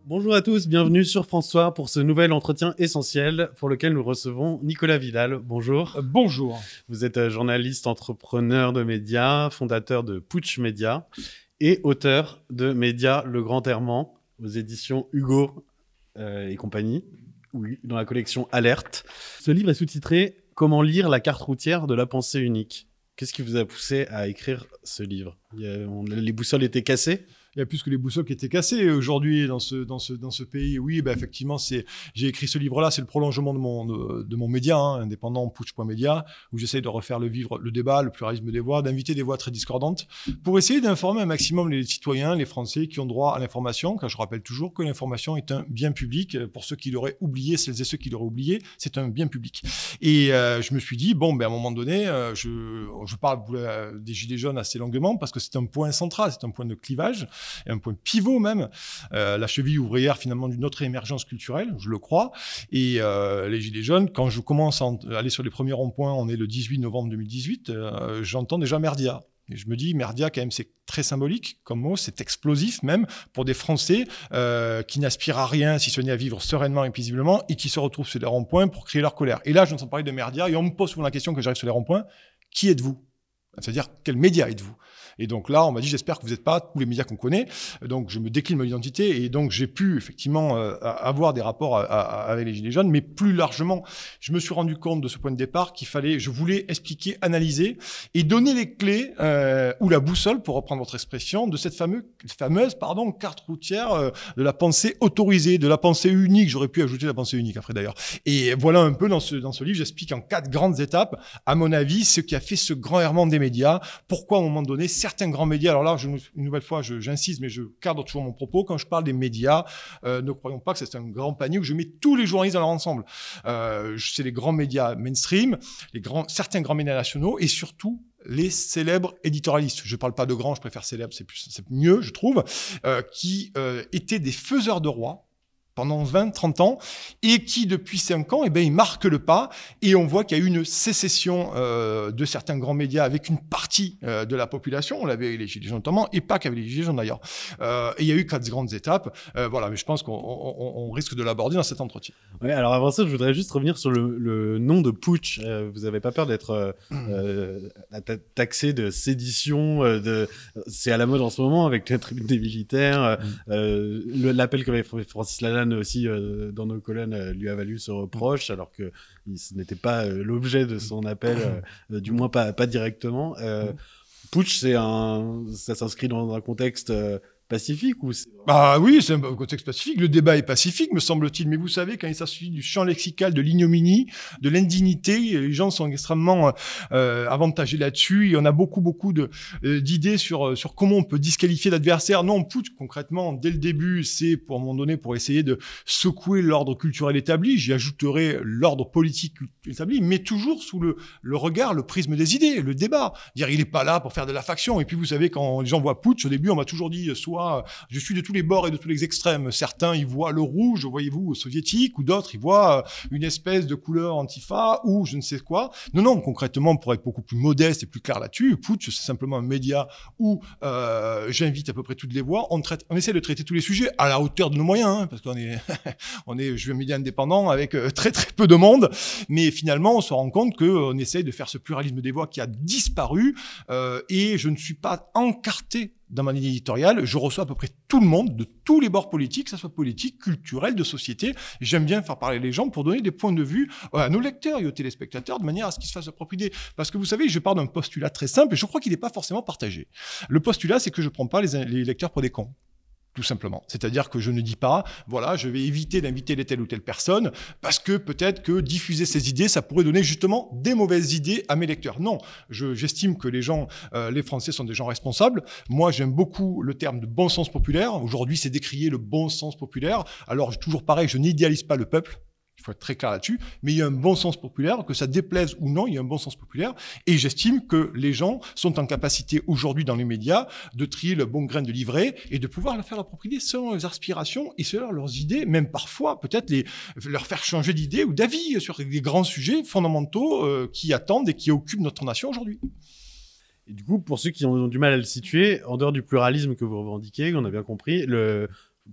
Bonjour à tous, bienvenue sur François pour ce nouvel entretien essentiel pour lequel nous recevons Nicolas Vidal. Bonjour. Bonjour. Vous êtes journaliste, entrepreneur de médias, fondateur de Putsch Média et auteur de Média Le Grand Errement aux éditions Hugo et compagnie, oui, dans la collection Alerte. Ce livre est sous-titré « Comment lire la carte routière de la pensée unique ». Qu'est-ce qui vous a poussé à écrire ce livre ? Les boussoles étaient cassées ? Il y a plus que les boussoles qui étaient cassées aujourd'hui dans ce pays. Oui, effectivement, j'ai écrit ce livre-là, c'est le prolongement de mon média, indépendant, Putsch.media, où j'essaie de refaire le débat, le pluralisme des voix, d'inviter des voix très discordantes, pour essayer d'informer un maximum les citoyens, les Français qui ont droit à l'information, car je rappelle toujours que l'information est un bien public. Pour ceux qui l'auraient oublié, celles et ceux qui l'auraient oublié, c'est un bien public. Et je me suis dit, à un moment donné, je parle des Gilets jaunes assez longuement, parce que c'est un point central, c'est un point de clivage, et un point pivot même, la cheville ouvrière finalement d'une autre émergence culturelle, je le crois. Et les Gilets jaunes, quand je commence à aller sur les premiers ronds-points, on est le 18 novembre 2018, j'entends déjà Merdia. Et je me dis, Merdia, quand même, c'est très symbolique comme mot, c'est explosif même pour des Français qui n'aspirent à rien, si ce n'est à vivre sereinement et paisiblement, et qui se retrouvent sur les ronds-points pour crier leur colère. Et là, je entends parler de Merdia, et on me pose souvent la question quand j'arrive sur les ronds-points, qui êtes-vous ? C'est-à-dire, quel média êtes-vous ? Et donc là, on m'a dit, j'espère que vous n'êtes pas tous les médias qu'on connaît. Donc, je me décline mon identité. Et donc, j'ai pu effectivement avoir des rapports avec les Gilets jaunes. Mais plus largement, je me suis rendu compte de ce point de départ je voulais expliquer, analyser et donner les clés ou la boussole, pour reprendre votre expression, de cette fameuse carte routière de la pensée autorisée, de la pensée unique. J'aurais pu ajouter la pensée unique après d'ailleurs. Et voilà un peu dans ce livre, j'explique en 4 grandes étapes, à mon avis, ce qui a fait ce grand errement des médias. Pourquoi, à un moment donné, certains grands médias, alors là, une nouvelle fois, j'insiste, mais je cadre toujours mon propos. Quand je parle des médias, ne croyons pas que c'est un grand panier où je mets tous les journalistes dans leur ensemble. C'est les grands médias mainstream, certains grands médias nationaux et surtout les célèbres éditorialistes. Je ne parle pas de grands, je préfère célèbres, c'est mieux, je trouve, qui étaient des faiseurs de rois pendant 20, 30 ans, et qui, depuis 5 ans, ils marquent le pas, et on voit qu'il y a eu une sécession de certains grands médias avec une partie de la population, on l'avait avec les Gilets jaunes notamment, et pas qu'avec les Gilets jaunes d'ailleurs. Et il y a eu 4 grandes étapes, voilà, mais je pense qu'on risque de l'aborder dans cet entretien. Ouais, alors avant ça, je voudrais juste revenir sur le nom de Putsch. Vous n'avez pas peur d'être taxé de sédition c'est à la mode en ce moment avec la tribune des militaires, l'appel qu'avait Francis Lalanne aussi dans nos colonnes lui a valu ce reproche, alors que ce n'était pas l'objet de son appel, du moins pas directement. Putsch, ça s'inscrit dans un contexte pacifique ou oui, c'est un contexte pacifique. Le débat est pacifique, me semble-t-il. Mais vous savez, quand il s'agit du champ lexical, de l'ignominie, de l'indignité, les gens sont extrêmement avantagés là-dessus. Et on a beaucoup d'idées sur comment on peut disqualifier l'adversaire. Non, Putsch, concrètement, dès le début, c'est pour un moment donné pour essayer de secouer l'ordre culturel établi. J'y ajouterai l'ordre politique établi, mais toujours sous le regard, le prisme des idées, le débat. Dire, il n'est pas là pour faire de la faction. Et puis, vous savez, quand les gens voient Putsch, au début, on m'a toujours dit, je suis de tous les bords et de tous les extrêmes. Certains, ils voient le rouge, voyez-vous, soviétique, ou d'autres, ils voient une espèce de couleur antifa, ou je ne sais quoi. Non, concrètement, pour être beaucoup plus modeste et plus clair là-dessus, Putsch, c'est simplement un média où j'invite à peu près toutes les voix. On essaie de traiter tous les sujets à la hauteur de nos moyens, parce qu'on est, je suis un média indépendant avec très très peu de monde, mais finalement, on se rend compte qu'on essaye de faire ce pluralisme des voix qui a disparu, et je ne suis pas encarté dans ma ligne éditoriale, je reçois à peu près tout le monde, de tous les bords politiques, que ce soit politique, culturel, de société. J'aime bien faire parler les gens pour donner des points de vue à nos lecteurs et aux téléspectateurs de manière à ce qu'ils se fassent leur propre idée. Parce que vous savez, je pars d'un postulat très simple et je crois qu'il n'est pas forcément partagé. Le postulat, c'est que je ne prends pas les lecteurs pour des cons. Tout simplement. C'est-à-dire que je ne dis pas, voilà, je vais éviter d'inviter telle ou telle personne parce que peut-être que diffuser ces idées, ça pourrait donner justement des mauvaises idées à mes lecteurs. Non, j'estime que les Français sont des gens responsables. Moi, j'aime beaucoup le terme de bon sens populaire. Aujourd'hui, c'est décrier le bon sens populaire. Alors, toujours pareil, je n'idéalise pas le peuple. Il faut être très clair là-dessus, mais il y a un bon sens populaire, que ça déplaise ou non, il y a un bon sens populaire, et j'estime que les gens sont en capacité aujourd'hui dans les médias de trier le bon grain de livret et de pouvoir leur faire leur propre idée selon leurs aspirations et selon leurs idées, même parfois peut-être leur faire changer d'idée ou d'avis sur des grands sujets fondamentaux qui attendent et qui occupent notre nation aujourd'hui. Et du coup, pour ceux qui ont du mal à le situer, en dehors du pluralisme que vous revendiquez, on a bien compris,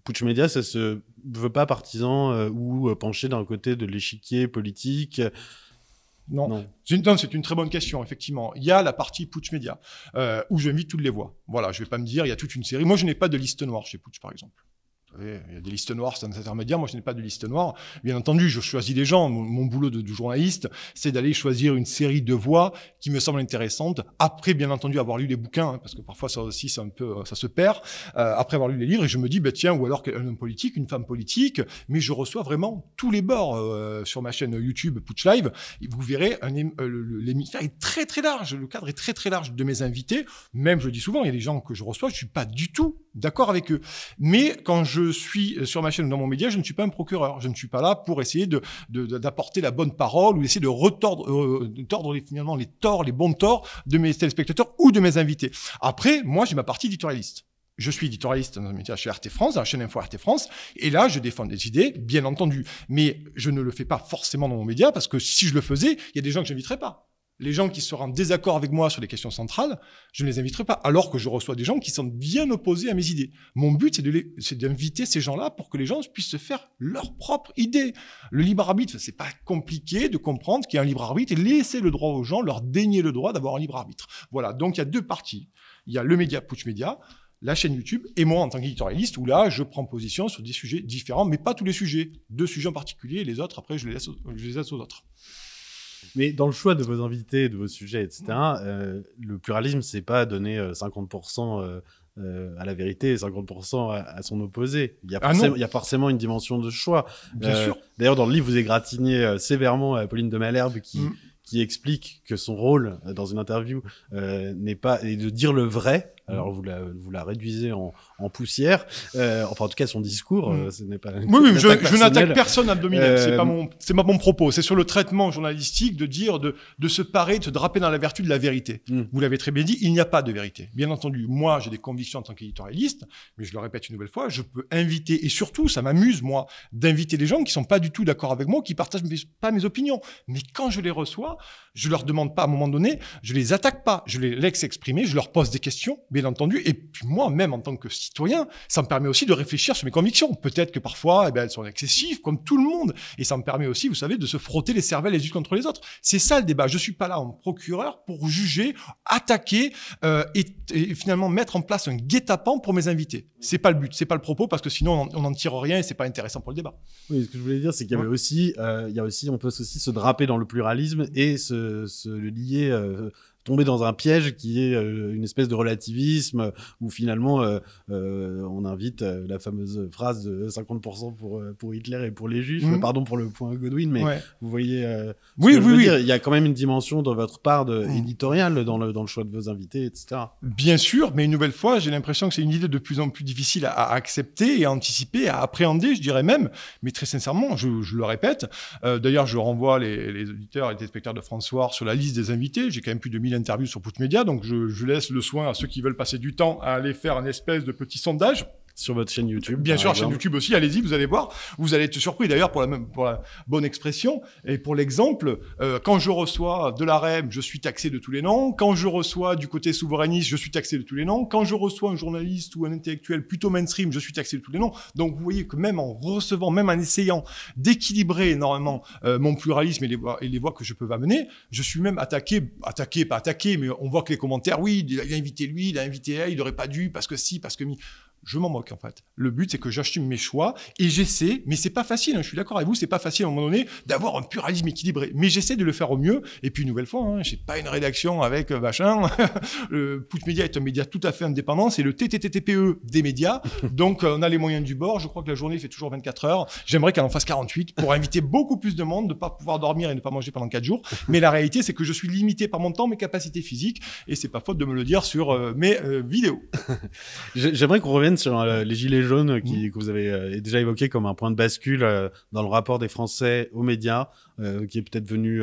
Putsch Média, ça se veut pas partisan ou penché d'un côté de l'échiquier politique. Non, Non. C'est une très bonne question, effectivement. Il y a la partie Putsch Média, où j'invite toutes les voix. Voilà, je vais pas me dire, il y a toute une série. Moi, je n'ai pas de liste noire chez Putsch, par exemple. Vous savez, il y a des listes noires, c'est un intermédiaire. Moi, je n'ai pas de liste noire. Bien entendu, je choisis les gens. Mon boulot de journaliste, c'est d'aller choisir une série de voix qui me semblent intéressantes. Après, bien entendu, avoir lu les bouquins, hein, parce que parfois, ça aussi, c'est un peu, ça se perd. Après avoir lu les livres, et je me dis, bah, tiens, ou alors un homme politique, une femme politique. Mais je reçois vraiment tous les bords sur ma chaîne YouTube Putsch Live. Et vous verrez, l'hémisphère est très, très large. Le cadre est très, très large de mes invités. Même, je le dis souvent, il y a des gens que je reçois, je suis pas du tout d'accord avec eux. Mais quand je suis sur ma chaîne ou dans mon média, je ne suis pas un procureur. Je ne suis pas là pour essayer d'apporter la bonne parole ou essayer de tordre finalement les torts, les bons torts de mes téléspectateurs ou de mes invités. Après, moi, j'ai ma partie éditorialiste. Je suis éditorialiste dans un média chez RT France, dans la chaîne Info RT France, et là, je défends des idées, bien entendu. Mais je ne le fais pas forcément dans mon média, parce que si je le faisais, il y a des gens que je n'inviterais pas. Les gens qui seraient en désaccord avec moi sur les questions centrales, je ne les inviterai pas, alors que je reçois des gens qui sont bien opposés à mes idées. Mon but, c'est d'inviter ces gens-là pour que les gens puissent se faire leur propre idée. Le libre arbitre, c'est pas compliqué de comprendre qu'il y a un libre arbitre et laisser le droit aux gens, leur dénier le droit d'avoir un libre arbitre. Voilà, donc il y a deux parties. Il y a le média Putsch Média, la chaîne YouTube, et moi en tant qu'éditorialiste, où là, je prends position sur des sujets différents, mais pas tous les sujets. Deux sujets en particulier, et les autres, après, je les laisse aux autres. Mais dans le choix de vos invités, de vos sujets, etc., le pluralisme, c'est pas donner 50% à la vérité et 50% à son opposé. Il y a forcément une dimension de choix. Bien sûr. D'ailleurs, dans le livre, vous égratignez sévèrement Pauline de Malherbe qui explique que son rôle dans une interview n'est pas de dire le vrai. Alors vous la réduisez en poussière. Enfin, en tout cas, son discours, ce n'est pas. Oui, je n'attaque personne à dominer. C'est pas mon propos. C'est sur le traitement journalistique de dire de se parer, de se draper dans la vertu de la vérité. Vous l'avez très bien dit, il n'y a pas de vérité. Bien entendu, moi, j'ai des convictions en tant qu'éditorialiste, mais je le répète une nouvelle fois, je peux inviter, et surtout, ça m'amuse, moi, d'inviter des gens qui sont pas du tout d'accord avec moi, qui partagent pas mes opinions. Mais quand je les reçois, je leur demande pas à un moment donné, je les attaque pas, je les laisse exprimer, je leur pose des questions, bien entendu, et puis moi, même en tant que citoyen, ça me permet aussi de réfléchir sur mes convictions. Peut-être que parfois, elles sont excessives, comme tout le monde, et ça me permet aussi, vous savez, de se frotter les cervelles les unes contre les autres. C'est ça le débat. Je suis pas là en procureur pour juger, attaquer et finalement mettre en place un guet-apens pour mes invités. C'est pas le but, c'est pas le propos, parce que sinon on n'en tire rien et c'est pas intéressant pour le débat. Oui, ce que je voulais dire, c'est qu'il y avait aussi, on peut aussi se draper dans le pluralisme et se lier. Tomber dans un piège qui est une espèce de relativisme où finalement on invite la fameuse phrase de 50% pour Hitler et pour les Juifs. Pardon pour le point Godwin, mais vous voyez oui. dire, il y a quand même une dimension de votre part éditoriale dans le choix de vos invités, etc. Bien sûr, mais une nouvelle fois, j'ai l'impression que c'est une idée de plus en plus difficile à accepter et à anticiper, à appréhender, je dirais même. Mais très sincèrement, je le répète. D'ailleurs, je renvoie les auditeurs et les téléspectateurs de François sur la liste des invités. J'ai quand même plus de 1000 interviews sur Putsch Média, donc je laisse le soin à ceux qui veulent passer du temps à aller faire un espèce de petit sondage. Sur votre chaîne YouTube. Bien sûr, chaîne YouTube aussi, allez-y, vous allez voir. Vous allez être surpris d'ailleurs pour la bonne expression. Et pour l'exemple, quand je reçois de la REM, je suis taxé de tous les noms. Quand je reçois du côté souverainiste, je suis taxé de tous les noms. Quand je reçois un journaliste ou un intellectuel plutôt mainstream, je suis taxé de tous les noms. Donc vous voyez que même en recevant, même en essayant d'équilibrer énormément mon pluralisme et les voix que je peux amener, je suis même pas attaqué, mais on voit que les commentaires, oui, il a invité lui, il a invité elle, il aurait pas dû, parce que si, parce que mi. Je m'en moque en fait. Le but, c'est que j'assume mes choix et j'essaie, mais c'est pas facile, hein, je suis d'accord avec vous, c'est pas facile à un moment donné d'avoir un pluralisme équilibré. Mais j'essaie de le faire au mieux. Et puis une nouvelle fois, j'ai pas une rédaction avec machin. Putsch Média est un média tout à fait indépendant, c'est le TTTPE des médias. Donc on a les moyens du bord. Je crois que la journée fait toujours 24 heures. J'aimerais qu'elle en fasse 48 pour inviter beaucoup plus de monde, de pas pouvoir dormir et ne pas manger pendant 4 jours. Mais la réalité, c'est que je suis limité par mon temps, mes capacités physiques, et c'est pas faute de me le dire sur mes vidéos. J'aimerais qu'on revienne sur les gilets jaunes que vous avez déjà évoqué comme un point de bascule dans le rapport des Français aux médias, qui est peut-être venu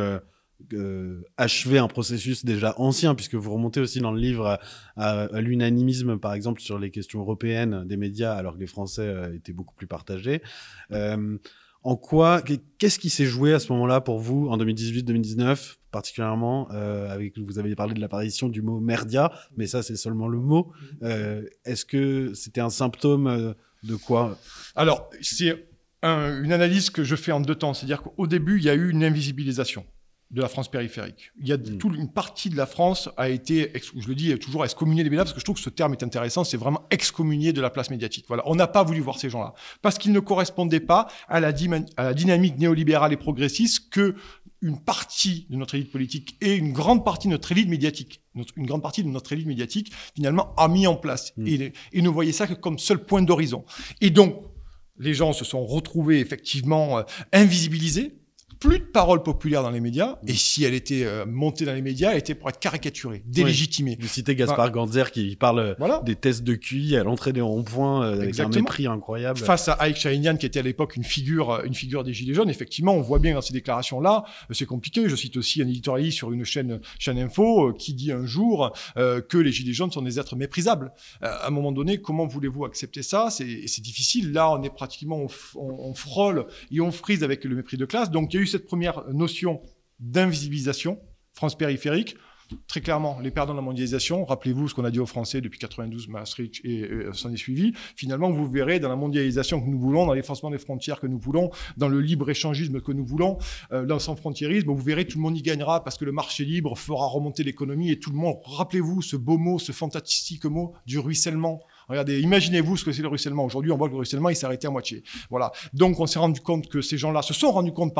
achever un processus déjà ancien, puisque vous remontez aussi dans le livre à l'unanimisme, par exemple, sur les questions européennes des médias, alors que les Français étaient beaucoup plus partagés. Qu'est-ce qui s'est joué à ce moment-là pour vous en 2018-2019 particulièrement vous avez parlé de l'apparition du mot merdia, mais ça c'est seulement le mot. Est-ce que c'était un symptôme De quoi? Alors, c'est une analyse que je fais en deux temps. C'est-à-dire qu'au début, il y a eu une invisibilisation de la France périphérique. Il y a une partie de la France a été, je le dis toujours, excommuniée des médias, parce que je trouve que ce terme est intéressant, c'est vraiment excommunié de la place médiatique. Voilà, on n'a pas voulu voir ces gens-là, parce qu'ils ne correspondaient pas à la dynamique néolibérale et progressiste que une partie de notre élite politique et une grande partie de notre élite médiatique, finalement, a mis en place. Et ne voyait ça que comme seul point d'horizon. Et donc, les gens se sont retrouvés effectivement invisibilisés. Plus de parole populaire dans les médias, et si elle était montée dans les médias, elle était pour être caricaturée, délégitimée. Vous citez Gaspard Ganzer qui parle des tests de QI à l'entrée des ronds-points avec un mépris incroyable. Face à Aïk Shahinian, qui était à l'époque une figure des Gilets jaunes, effectivement, on voit bien dans ces déclarations-là, c'est compliqué. Je cite aussi un éditorialiste sur une chaîne Info qui dit un jour que les Gilets jaunes sont des êtres méprisables. À un moment donné, comment voulez-vous accepter ça? C'est difficile. Là, on est pratiquement, on frôle et on frise avec le mépris de classe. Donc, il y a eu cette première notion d'invisibilisation, France périphérique. Très clairement, les perdants de la mondialisation, rappelez-vous ce qu'on a dit aux Français depuis 92, Maastricht et s'en est suivi. Finalement, vous verrez dans la mondialisation que nous voulons, dans l'effacement des frontières que nous voulons, dans le libre-échangisme que nous voulons, dans le sans-frontiérisme, vous verrez tout le monde y gagnera parce que le marché libre fera remonter l'économie et tout le monde, rappelez-vous ce beau mot, ce fantastique mot du ruissellement. Regardez, imaginez-vous ce que c'est le ruissellement. Aujourd'hui, on voit que le ruissellement, il s'est arrêté à moitié. Voilà. Donc, on s'est rendu compte que ces gens-là se sont rendus compte,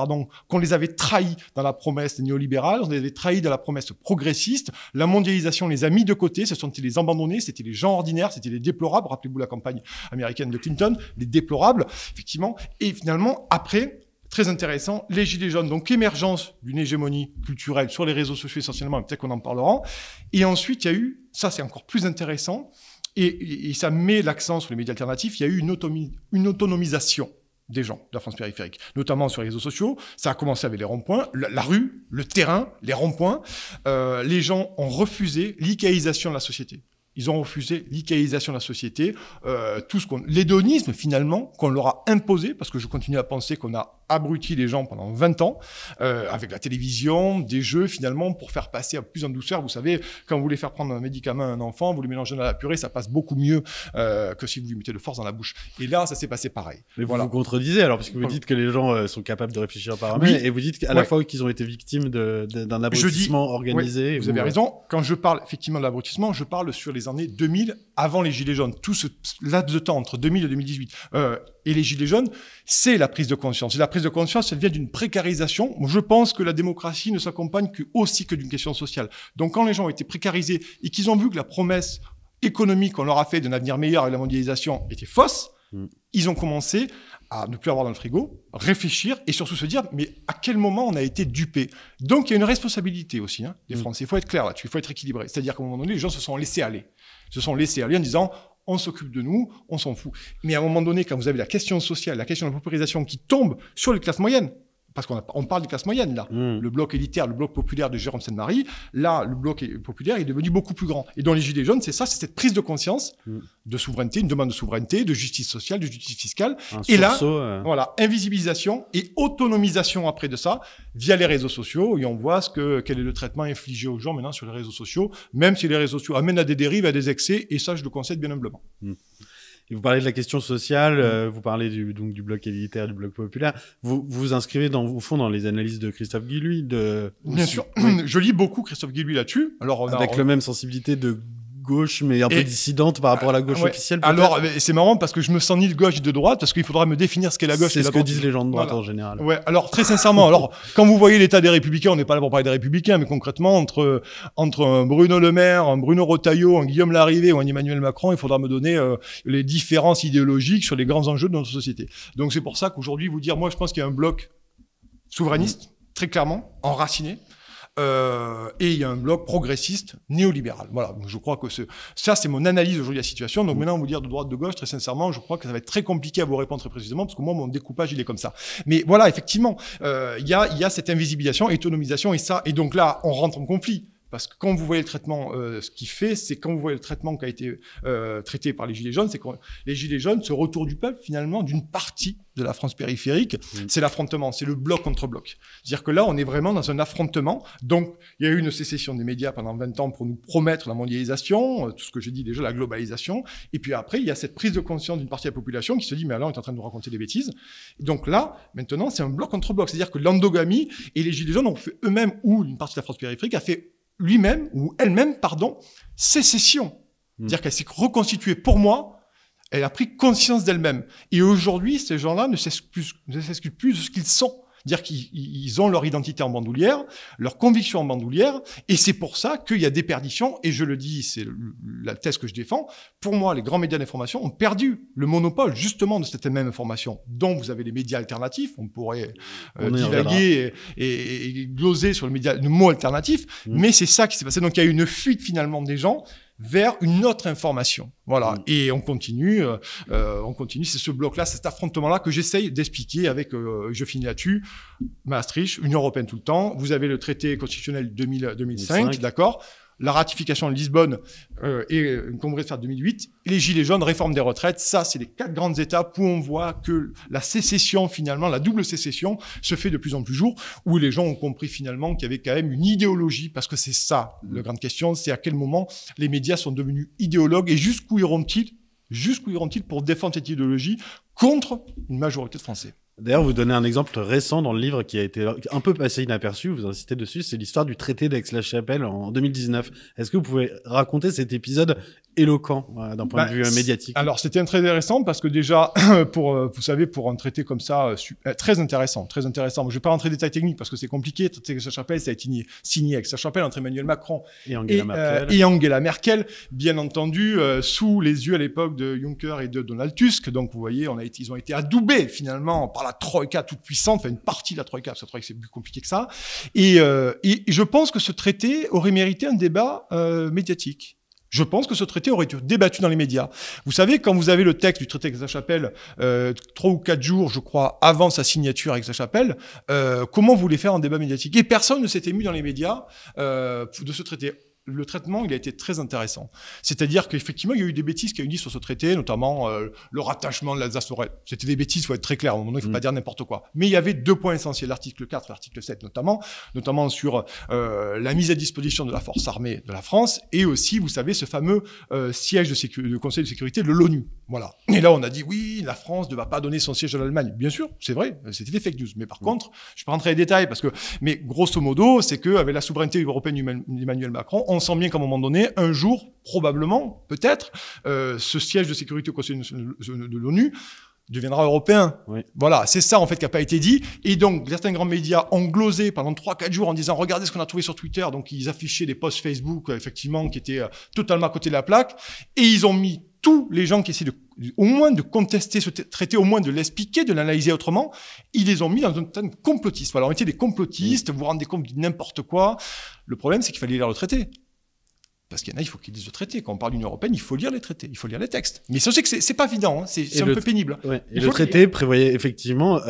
qu'on les avait trahis dans la promesse néolibérale, on les avait trahis dans la promesse progressiste. La mondialisation les a mis de côté, ce sont les abandonnés, c'était les gens ordinaires, c'était les déplorables. Rappelez-vous la campagne américaine de Clinton, les déplorables, effectivement. Et finalement, après, très intéressant, les Gilets jaunes, donc émergence d'une hégémonie culturelle sur les réseaux sociaux essentiellement, peut-être qu'on en parlera. Et ensuite, il y a eu, ça c'est encore plus intéressant, et ça met l'accent sur les médias alternatifs, il y a eu une autonomisation des gens de la France périphérique, notamment sur les réseaux sociaux. Ça a commencé avec les ronds-points, la rue, le terrain, les ronds-points. Les gens ont refusé l'ICAïsation de la société. Ils ont refusé l'ICAïsation de la société, l'hédonisme finalement qu'on leur a imposé, parce que je continue à penser qu'on a abruti les gens pendant 20 ans, avec la télévision, des jeux finalement, pour faire passer plus en douceur. Vous savez, quand vous voulez faire prendre un médicament à un enfant, vous le mélangez dans la purée, ça passe beaucoup mieux que si vous lui mettez de force dans la bouche. Et là, ça s'est passé pareil. Mais vous vous contredisez alors, puisque vous dites que les gens sont capables de réfléchir par eux-mêmes, et vous dites qu'à la fois qu'ils ont été victimes d'un abrutissement organisé. Vous avez raison. Quand je parle effectivement de l'abrutissement, je parle sur les années 2000, avant les Gilets jaunes. Tout ce laps de temps entre 2000 et 2018. Et les Gilets jaunes, c'est la prise de conscience. Et la prise de conscience, elle vient d'une précarisation. Je pense que la démocratie ne s'accompagne aussi que d'une question sociale. Donc quand les gens ont été précarisés et qu'ils ont vu que la promesse économique qu'on leur a fait d'un avenir meilleur avec la mondialisation était fausse, ils ont commencé à ne plus avoir dans le frigo, réfléchir et surtout se dire mais à quel moment on a été dupé. Donc il y a une responsabilité aussi des Français. Il faut être clair là-dessus, il faut être équilibré. C'est-à-dire qu'à un moment donné, les gens se sont laissés aller. En disant on s'occupe de nous, on s'en fout. Mais à un moment donné, quand vous avez la question sociale, la question de la paupérisation qui tombe sur les classes moyennes, parce qu'on parle des classes moyennes, là. Le bloc élitaire, le bloc populaire de Jérôme Sainte-Marie, là, le bloc populaire est devenu beaucoup plus grand. Et dans les Gilets jaunes, c'est ça, c'est cette prise de conscience de souveraineté, une demande de souveraineté, de justice sociale, de justice fiscale. Et là, voilà, invisibilisation et autonomisation après de ça, via les réseaux sociaux, et on voit quel est le traitement infligé aux gens maintenant sur les réseaux sociaux, même si les réseaux sociaux amènent à des dérives, à des excès, et ça, je le concède bien humblement. Et vous parlez de la question sociale, vous parlez du bloc élitaire, du bloc populaire. Vous vous inscrivez au fond dans les analyses de Christophe Guilluy. Bien sûr, je lis beaucoup Christophe Guilluy là-dessus. Alors, avec la même sensibilité de gauche, mais un peu dissidente par rapport à la gauche officielle. Alors, c'est marrant parce que je me sens ni de gauche ni de droite, parce qu'il faudra me définir ce qu'est la gauche. C'est ce que disent les gens de droite en général. Ouais. Alors, très sincèrement, quand vous voyez l'état des Républicains, on n'est pas là pour parler des Républicains, mais concrètement, entre un Bruno Le Maire, un Bruno Retailleau, un Guillaume Larrivé ou un Emmanuel Macron, il faudra me donner les différences idéologiques sur les grands enjeux de notre société. Donc, c'est pour ça qu'aujourd'hui, vous dire, moi, je pense qu'il y a un bloc souverainiste, très clairement, enraciné. Et il y a un bloc progressiste néolibéral. Voilà, donc je crois que ça, c'est mon analyse aujourd'hui de la situation. Donc maintenant, vous dire de droite, de gauche, très sincèrement, je crois que ça va être très compliqué à vous répondre très précisément, parce que moi, mon découpage, il est comme ça. Mais voilà, effectivement, il y a cette invisibilisation, autonomisation, et donc là, on rentre en conflit. Parce que quand vous voyez le traitement, ce qu'il fait, c'est quand vous voyez le traitement qui a été traité par les Gilets jaunes, c'est que les Gilets jaunes, ce retour du peuple, finalement, d'une partie de la France périphérique, c'est l'affrontement, c'est le bloc contre bloc. C'est-à-dire que là, on est vraiment dans un affrontement. Donc, il y a eu une sécession des médias pendant 20 ans pour nous promettre la mondialisation, tout ce que j'ai dit déjà, la globalisation. Et puis après, il y a cette prise de conscience d'une partie de la population qui se dit, mais alors, on est en train de nous raconter des bêtises. Et donc là, maintenant, c'est un bloc contre bloc. C'est-à-dire que l'endogamie et les Gilets jaunes ont fait eux-mêmes, ou une partie de la France périphérique a fait lui-même, ou elle-même, pardon, sécession. C'est-à-dire qu'elle s'est reconstituée pour moi. Elle a pris conscience d'elle-même. Et aujourd'hui, ces gens-là ne s'excusent plus de ce qu'ils sont. C'est-à-dire qu'ils ont leur identité en bandoulière, leur conviction en bandoulière, et c'est pour ça qu'il y a des perditions, et je le dis, c'est la thèse que je défends. Pour moi, les grands médias d'information ont perdu le monopole, justement, de cette même information, dont vous avez les médias alternatifs. On pourrait divaguer et gloser sur le mot alternatif, mais c'est ça qui s'est passé. Donc, il y a eu une fuite, finalement, des gens vers une autre information. Voilà. Et on continue. C'est ce bloc-là, cet affrontement-là que j'essaye d'expliquer avec, je finis là-dessus, Maastricht, Union européenne tout le temps. Vous avez le traité constitutionnel 2005, d'accord. La ratification de Lisbonne et une congrès de faire 2008, et les Gilets jaunes, réforme des retraites, ça, c'est les 4 grandes étapes où on voit que la sécession, finalement, la double sécession, se fait de plus en plus jour, où les gens ont compris finalement qu'il y avait quand même une idéologie, parce que c'est ça, la grande question, c'est à quel moment les médias sont devenus idéologues, et jusqu'où iront-ils pour défendre cette idéologie contre une majorité de Français. D'ailleurs, vous donnez un exemple récent dans le livre qui a été un peu passé inaperçu, vous insistez dessus, c'est l'histoire du traité d'Aix-la-Chapelle en 2019. Est-ce que vous pouvez raconter cet épisode éloquent d'un point de vue médiatique? Alors, c'était très intéressant parce que déjà, vous savez, pour un traité comme ça, très intéressant. Je ne vais pas rentrer dans les détails techniques parce que c'est compliqué. Le traité d'Aix-la-Chapelle, ça a été signé à Aix-la-Chapelle entre Emmanuel Macron et Angela Merkel, bien entendu, sous les yeux à l'époque de Juncker et de Donald Tusk. Donc, vous voyez, ils ont été adoubés finalement par la Troïka toute puissante, enfin une partie de la Troïka, parce que la Troïka c'est plus compliqué que ça. Et je pense que ce traité aurait mérité un débat médiatique. Je pense que ce traité aurait été débattu dans les médias. Vous savez, quand vous avez le texte du traité d'Aix-la-Chapelle, 3 ou 4 jours, je crois, avant sa signature à Aix-la-Chapelle, comment vous voulez faire un débat médiatique? Et personne ne s'était mis dans les médias de ce traité. Le traitement, il a été très intéressant. C'est-à-dire qu'effectivement, il y a eu des bêtises qui ont eu dit sur ce traité, notamment le rattachement de l'Alsace-Lorraine. C'était des bêtises, il faut être très clair. À un moment donné, il ne faut pas dire n'importe quoi. Mais il y avait 2 points essentiels, l'article 4 et l'article 7 notamment sur la mise à disposition de la force armée de la France et aussi, vous savez, ce fameux siège de Conseil de sécurité de l'ONU. Voilà. Et là, on a dit, oui, la France ne va pas donner son siège à l'Allemagne. Bien sûr, c'est vrai, c'était des fake news. Mais par contre, je ne vais pas rentrer dans les détails mais grosso modo, c'est qu'avec la souveraineté européenne d'Emmanuel Macron, on sent bien qu'à un moment donné, un jour, probablement, peut-être, ce siège de sécurité au Conseil de l'ONU deviendra européen. Oui. Voilà, c'est ça en fait qui n'a pas été dit. Et donc, certains grands médias ont glosé pendant 3-4 jours en disant « Regardez ce qu'on a trouvé sur Twitter ». Donc, ils affichaient des posts Facebook, effectivement, qui étaient totalement à côté de la plaque. Et ils ont mis tous les gens qui essaient au moins de contester ce traité, au moins de l'expliquer, de l'analyser autrement, ils les ont mis dans un temps complotiste. Alors, on était des complotistes, vous vous rendez compte de n'importe quoi. Le problème, c'est qu'il fallait lire le traité. Parce qu'il y en a, il faut qu'ils lisent le traité. Quand on parle d'Union européenne, il faut lire les traités, il faut lire les textes. Mais sachez que c'est pas évident, hein. C'est un peu pénible. Ouais. Et le traité prévoyait effectivement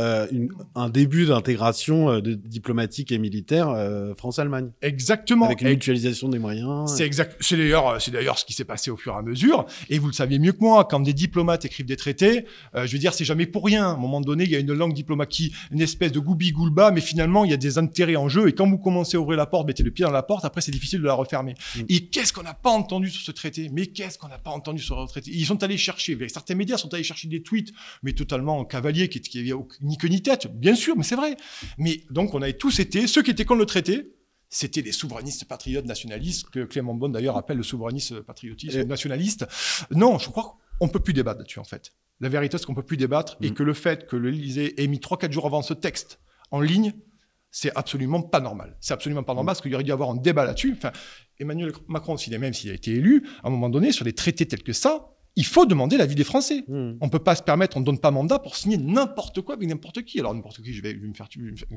un début d'intégration diplomatique et militaire France-Allemagne. Exactement. Avec une mutualisation des moyens. C'est d'ailleurs ce qui s'est passé au fur et à mesure. Et vous le saviez mieux que moi, quand des diplomates écrivent des traités, je veux dire, c'est jamais pour rien. À un moment donné, il y a une langue diplomatique, une espèce de goubi-goulba, mais finalement, il y a des intérêts en jeu. Et quand vous commencez à ouvrir la porte, mettez le pied dans la porte, après, c'est difficile de la refermer. Et qu'est-ce qu'on n'a pas entendu sur ce traité? Mais qu'est-ce qu'on n'a pas entendu sur ce traité? Ils sont allés chercher, certains médias sont allés chercher des tweets, mais totalement cavaliers, qui n'avaient ni queue ni tête, bien sûr, mais c'est vrai. Mais donc, on avait tous été, ceux qui étaient contre le traité, c'était des souverainistes patriotes nationalistes, que Clément Beaune d'ailleurs appelle le souverainiste patriotisme nationaliste. Non, je crois qu'on ne peut plus débattre là-dessus, en fait. La vérité, c'est qu'on ne peut plus débattre et que le fait que l'Élysée ait mis 3-4 jours avant ce texte en ligne, c'est absolument pas normal. C'est absolument pas normal parce qu'il y aurait dû avoir un débat là-dessus. Enfin, Emmanuel Macron, même s'il a été élu, à un moment donné, sur des traités tels que ça, il faut demander l'avis des Français. Mmh. On peut pas se permettre, on ne donne pas mandat pour signer n'importe quoi avec n'importe qui. Alors n'importe qui, je vais me faire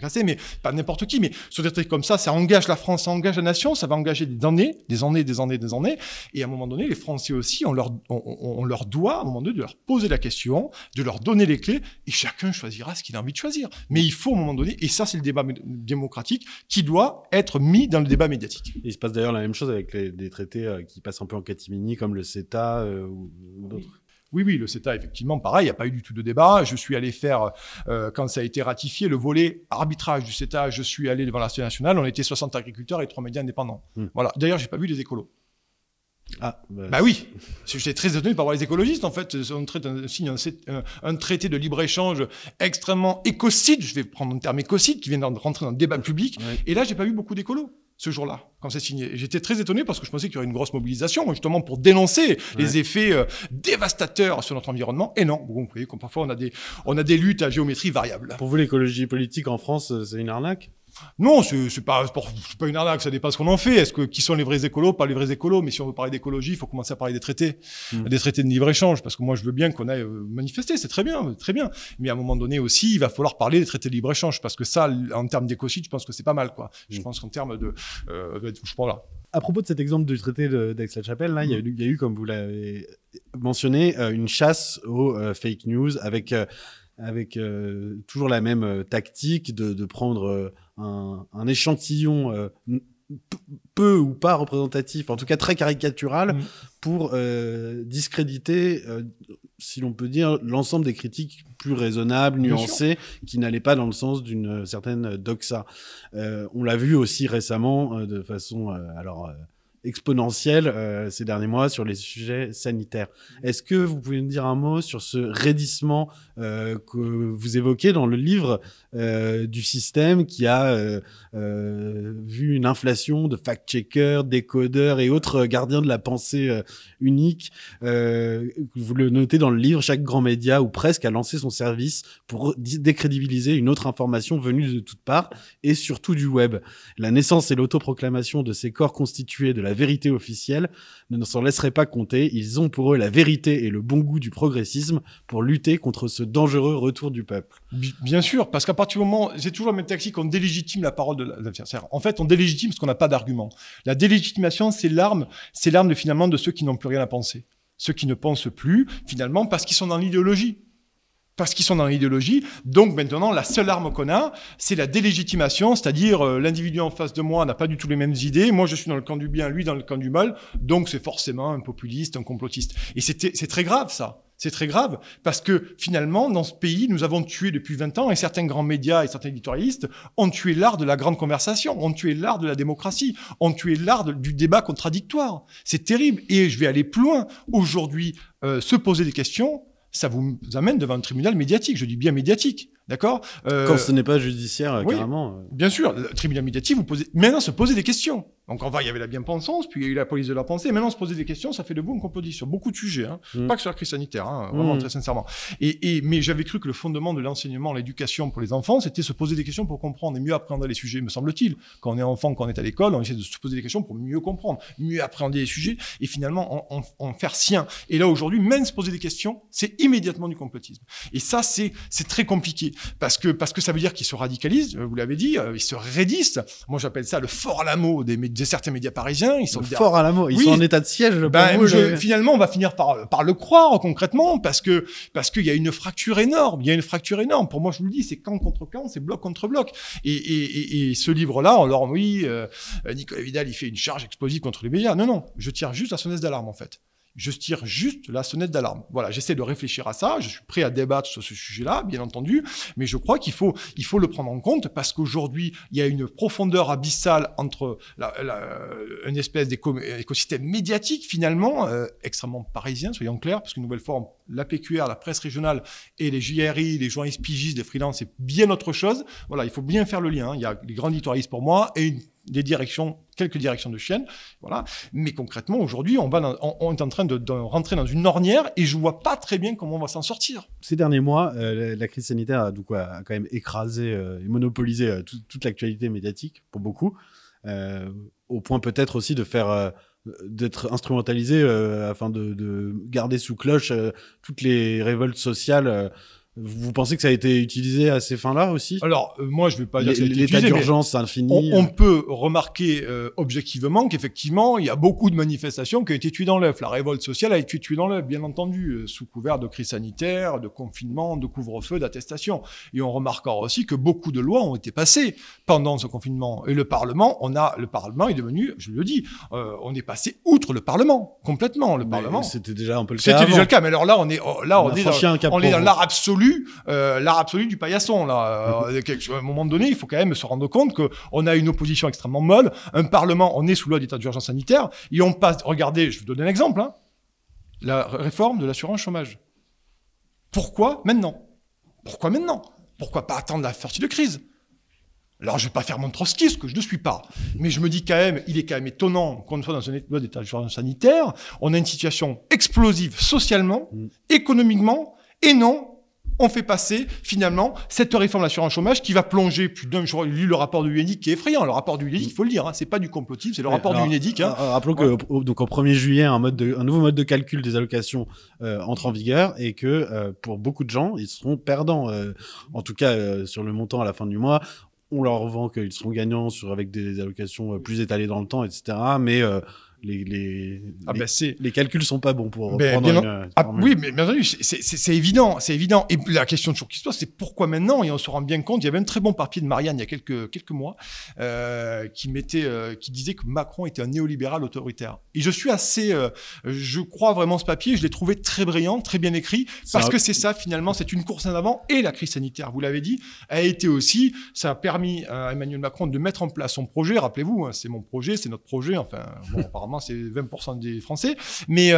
casser, mais pas n'importe qui. Mais sur des trucs comme ça engage la France, ça engage la nation, ça va engager des années. Et à un moment donné, les Français aussi, on leur doit, à un moment donné, de leur poser la question, de leur donner les clés, et chacun choisira ce qu'il a envie de choisir. Mais il faut, à un moment donné, et ça, c'est le débat démocratique qui doit être mis dans le débat médiatique. Il se passe d'ailleurs la même chose avec des traités qui passent un peu en catimini, comme le CETA ou d'autres. Oui, le CETA, effectivement, pareil, il n'y a pas eu du tout de débat. Je suis allé faire, quand ça a été ratifié, le volet arbitrage du CETA, je suis allé devant l'Assemblée nationale, on était 60 agriculteurs et 3 médias indépendants. Voilà. D'ailleurs, j'ai pas vu les écolos. Bah oui, j'étais très étonné de pas voir les écologistes. En fait, on signe un traité de libre-échange extrêmement écocide, je vais prendre un terme écocide, qui vient de rentrer dans le débat public. Ouais. Et là, j'ai pas vu beaucoup d'écolos ce jour-là, quand c'est signé. J'étais très étonné parce que je pensais qu'il y aurait une grosse mobilisation, justement, pour dénoncer les effets dévastateurs sur notre environnement. Et non, vous voyez, comme parfois on a des luttes à géométrie variable. Pour vous, l'écologie politique en France, c'est une arnaque ? Non, c'est pas une arnaque, ça dépend ce qu'on en fait. Qui sont les vrais écolos, pas les vrais écolos? Mais si on veut parler d'écologie, il faut commencer à parler des traités de libre-échange, parce que moi, je veux bien qu'on aille manifester, c'est très bien. Mais à un moment donné aussi, il va falloir parler des traités de libre-échange, parce que ça, en termes d'écocide, je pense que c'est pas mal, quoi. Je pense qu'en termes de, je pense là. À propos de cet exemple du traité d'Aix-la-Chapelle, là, il y a eu, comme vous l'avez mentionné, une chasse aux fake news avec toujours la même tactique de prendre un échantillon peu ou pas représentatif, en tout cas très caricatural, pour discréditer, si l'on peut dire, l'ensemble des critiques plus raisonnables, nuancées, qui n'allaient pas dans le sens d'une certaine doxa. On l'a vu aussi récemment de façon exponentielle ces derniers mois sur les sujets sanitaires. Est-ce que vous pouvez nous dire un mot sur ce raidissement que vous évoquez dans le livre du système qui a vu une inflation de fact-checkers, décodeurs et autres gardiens de la pensée unique. Vous le notez dans le livre, chaque grand média ou presque a lancé son service pour décrédibiliser une autre information venue de toutes parts et surtout du web. La naissance et l'autoproclamation de ces corps constitués de la vérité officielle ne s'en laisseraient pas compter. Ils ont pour eux la vérité et le bon goût du progressisme pour lutter contre ce dangereux retour du peuple. Bien sûr, parce qu'à partir du moment, c'est toujours la même tactique, on délégitime la parole de l'adversaire. En fait, on délégitime parce qu'on n'a pas d'argument. La délégitimation, c'est l'arme finalement de ceux qui n'ont plus rien à penser. Ceux qui ne pensent plus, finalement, parce qu'ils sont dans l'idéologie. Donc maintenant, la seule arme qu'on a, c'est la délégitimation, c'est-à-dire l'individu en face de moi n'a pas du tout les mêmes idées, moi je suis dans le camp du bien, lui dans le camp du mal, donc c'est forcément un populiste, un complotiste. Et c'est très grave ça. C'est très grave parce que finalement, dans ce pays, nous avons tué depuis 20 ans et certains grands médias et certains éditorialistes ont tué l'art de la grande conversation, ont tué l'art de la démocratie, ont tué l'art du débat contradictoire. C'est terrible. Et je vais aller plus loin. Aujourd'hui, se poser des questions, ça vous amène devant un tribunal médiatique. Je dis bien médiatique. D'accord Quand ce n'est pas judiciaire, oui, carrément. Bien sûr, le tribunal médiatique, maintenant se poser des questions. Donc il y avait la bien-pensance, puis il y a eu la police de la pensée. Maintenant, se poser des questions, ça fait de vous un complotiste sur beaucoup de sujets. Pas que sur la crise sanitaire, vraiment très sincèrement. Mais j'avais cru que le fondement de l'enseignement, l'éducation pour les enfants, c'était se poser des questions pour comprendre et mieux appréhender les sujets, me semble-t-il. Quand on est enfant, quand on est à l'école, on essaie de se poser des questions pour mieux comprendre, mieux appréhender les sujets et finalement en faire sien. Et là, aujourd'hui, même se poser des questions, c'est immédiatement du complotisme. Et ça, c'est très compliqué. Parce que ça veut dire qu'ils se radicalisent, vous l'avez dit, ils se raidissent. Moi, j'appelle ça le fort à l'amour de certains médias parisiens. Ils sont fort à l'amour. Ils sont en état de siège. Finalement, on va finir par le croire concrètement parce qu'il y a une fracture énorme. Pour moi, je vous le dis, c'est camp contre camp, c'est bloc contre bloc. Et ce livre-là, alors Nicolas Vidal, il fait une charge explosive contre les médias. Non, je tire juste la sonnette d'alarme en fait. Je tire juste la sonnette d'alarme. Voilà, j'essaie de réfléchir à ça. Je suis prêt à débattre sur ce sujet-là, bien entendu. Mais je crois qu'il faut le prendre en compte parce qu'aujourd'hui, il y a une profondeur abyssale entre une espèce d'écosystème médiatique, finalement, extrêmement parisien, soyons clairs, parce qu'une nouvelle forme, la PQR, la presse régionale et les JRI, les journalistes pigistes, les freelances, c'est bien autre chose. Voilà, il faut bien faire le lien. Il y a les grands éditorialistes pour moi et quelques directions de chaîne, voilà. Mais concrètement, aujourd'hui, on est en train de rentrer dans une ornière et je vois pas très bien comment on va s'en sortir. Ces derniers mois, la crise sanitaire a quand même écrasé et monopolisé toute l'actualité médiatique pour beaucoup, au point peut-être aussi de faire d'être instrumentalisé afin de garder sous cloche toutes les révoltes sociales. Vous pensez que ça a été utilisé à ces fins-là aussi? Alors, moi, je ne vais pas dire que ça a été l'état utilisé, d'urgence infini. On peut remarquer objectivement qu'effectivement, il y a beaucoup de manifestations qui ont été tuées dans l'œuf. La révolte sociale a été tuée dans l'œuf, bien entendu, sous couvert de crise sanitaire, de confinement, de couvre-feu, d'attestation. Et on remarquera aussi que beaucoup de lois ont été passées pendant ce confinement. Et le Parlement est devenu, je le dis, on est passé outre le Parlement, complètement. Le Parlement. C'était déjà un peu le cas. C'était déjà le cas, mais alors là, on est dans l'art absolu du paillasson là. À un moment donné, il faut quand même se rendre compte que on a une opposition extrêmement molle, un parlement, on est sous loi d'état d'urgence sanitaire, et on passe. Regardez, je vais vous donner un exemple, hein, la réforme de l'assurance chômage. Pourquoi maintenant? Pourquoi pas attendre la sortie de crise? Alors, je vais pas faire mon trotskiste, que je ne suis pas. Mais je me dis quand même, il est quand même étonnant qu'on soit dans une loi d'état d'urgence sanitaire. On a une situation explosive socialement, économiquement, et non, on fait passer, finalement, cette réforme de l'assurance chômage qui va plonger plus d'un jour. Lu le rapport de l'UNEDIC qui est effrayant. Le rapport de l'UNEDIC, il faut le dire, hein, c'est pas du complotisme, c'est le rapport de l'UNEDIC. Hein. Rappelons que, donc, au 1er juillet, un nouveau mode de calcul des allocations entre en vigueur et que, pour beaucoup de gens, ils seront perdants. En tout cas, sur le montant à la fin du mois. On leur vend qu'ils seront gagnants avec des allocations plus étalées dans le temps, etc. Mais les calculs sont pas bons pour reprendre oui, mais bien entendu, c'est évident. Et la question toujours qui se pose, c'est pourquoi maintenant? Et on se rend bien compte. Il y avait un très bon papier de Marianne il y a quelques mois qui disait que Macron était un néolibéral autoritaire. Et je suis je crois vraiment ce papier. Je l'ai trouvé très brillant, très bien écrit, parce que c'est ça finalement, c'est une course en avant. Et la crise sanitaire, vous l'avez dit, a été aussi. Ça a permis à Emmanuel Macron de mettre en place son projet. Rappelez-vous, hein, c'est mon projet, c'est notre projet. Enfin, bon, apparemment, c'est 20% des Français. Mais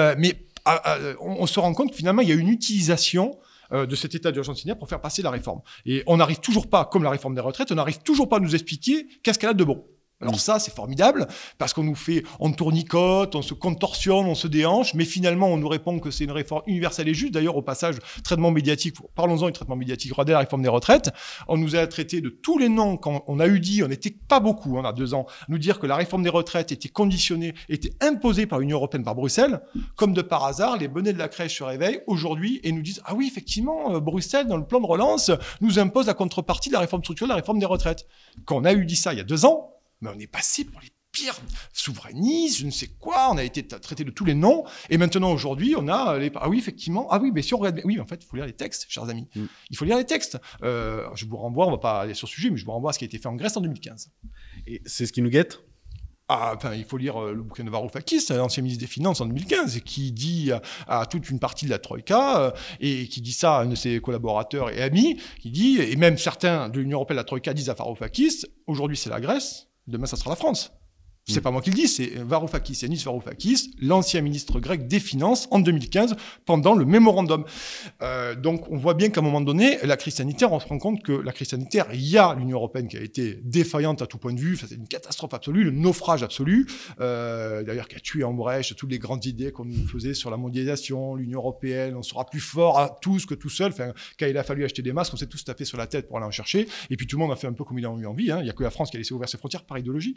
on se rend compte que finalement, il y a une utilisation de cet état d'urgence sanitaire pour faire passer la réforme. Et on n'arrive toujours pas, comme la réforme des retraites, on n'arrive toujours pas à nous expliquer qu'est-ce qu'elle a de bon. Alors ça, c'est formidable, parce on tournicote, on se contorsionne, on se déhanche, mais finalement, on nous répond que c'est une réforme universelle et juste. D'ailleurs, au passage, traitement médiatique, parlons-en du traitement médiatique, regardez la réforme des retraites, on nous a traité de tous les noms quand on a dit, on n'était pas beaucoup, on a 2 ans, nous dire que la réforme des retraites était conditionnée, était imposée par l'Union européenne, par Bruxelles. Comme de par hasard, les bonnets de la crèche se réveillent aujourd'hui et nous disent, ah oui, effectivement, Bruxelles, dans le plan de relance, nous impose la contrepartie de la réforme structurelle, de la réforme des retraites. Quand on a dit ça il y a 2 ans, mais on est passé pour les pires souverainistes, je ne sais quoi, on a été traité de tous les noms, et maintenant, aujourd'hui, on a ah oui, effectivement, ah oui, mais si on regarde, oui, en fait, il faut lire les textes, chers amis. Il faut lire les textes. Je vous renvoie, on va pas aller sur ce sujet, mais je vous renvoie à ce qui a été fait en Grèce en 2015. Et c'est ce qui nous guette? Il faut lire le bouquin de Varoufakis, l'ancien ministre des Finances en 2015, qui dit à toute une partie de la Troïka, et qui dit ça à un de ses collaborateurs et amis, qui dit, et même certains de l'Union européenne, la Troïka, disent à Varoufakis, aujourd'hui c'est la Grèce, demain ça sera la France. C'est pas moi qui le dis, c'est Varoufakis, Yanis Varoufakis, l'ancien ministre grec des Finances en 2015, pendant le mémorandum. Donc on voit bien qu'à un moment donné, la crise sanitaire, on se rend compte que la crise sanitaire, il y a l'Union européenne qui a été défaillante à tout point de vue, c'est une catastrophe absolue, le naufrage absolu, d'ailleurs qui a tué en brèche toutes les grandes idées qu'on nous faisait sur la mondialisation, l'Union européenne, on sera plus fort à tous que tout seul. Enfin, quand il a fallu acheter des masques, on s'est tous tapé sur la tête pour aller en chercher, et puis tout le monde a fait un peu comme il a eu envie, hein. Il y a que la France qui a laissé ouvrir ses frontières par idéologie.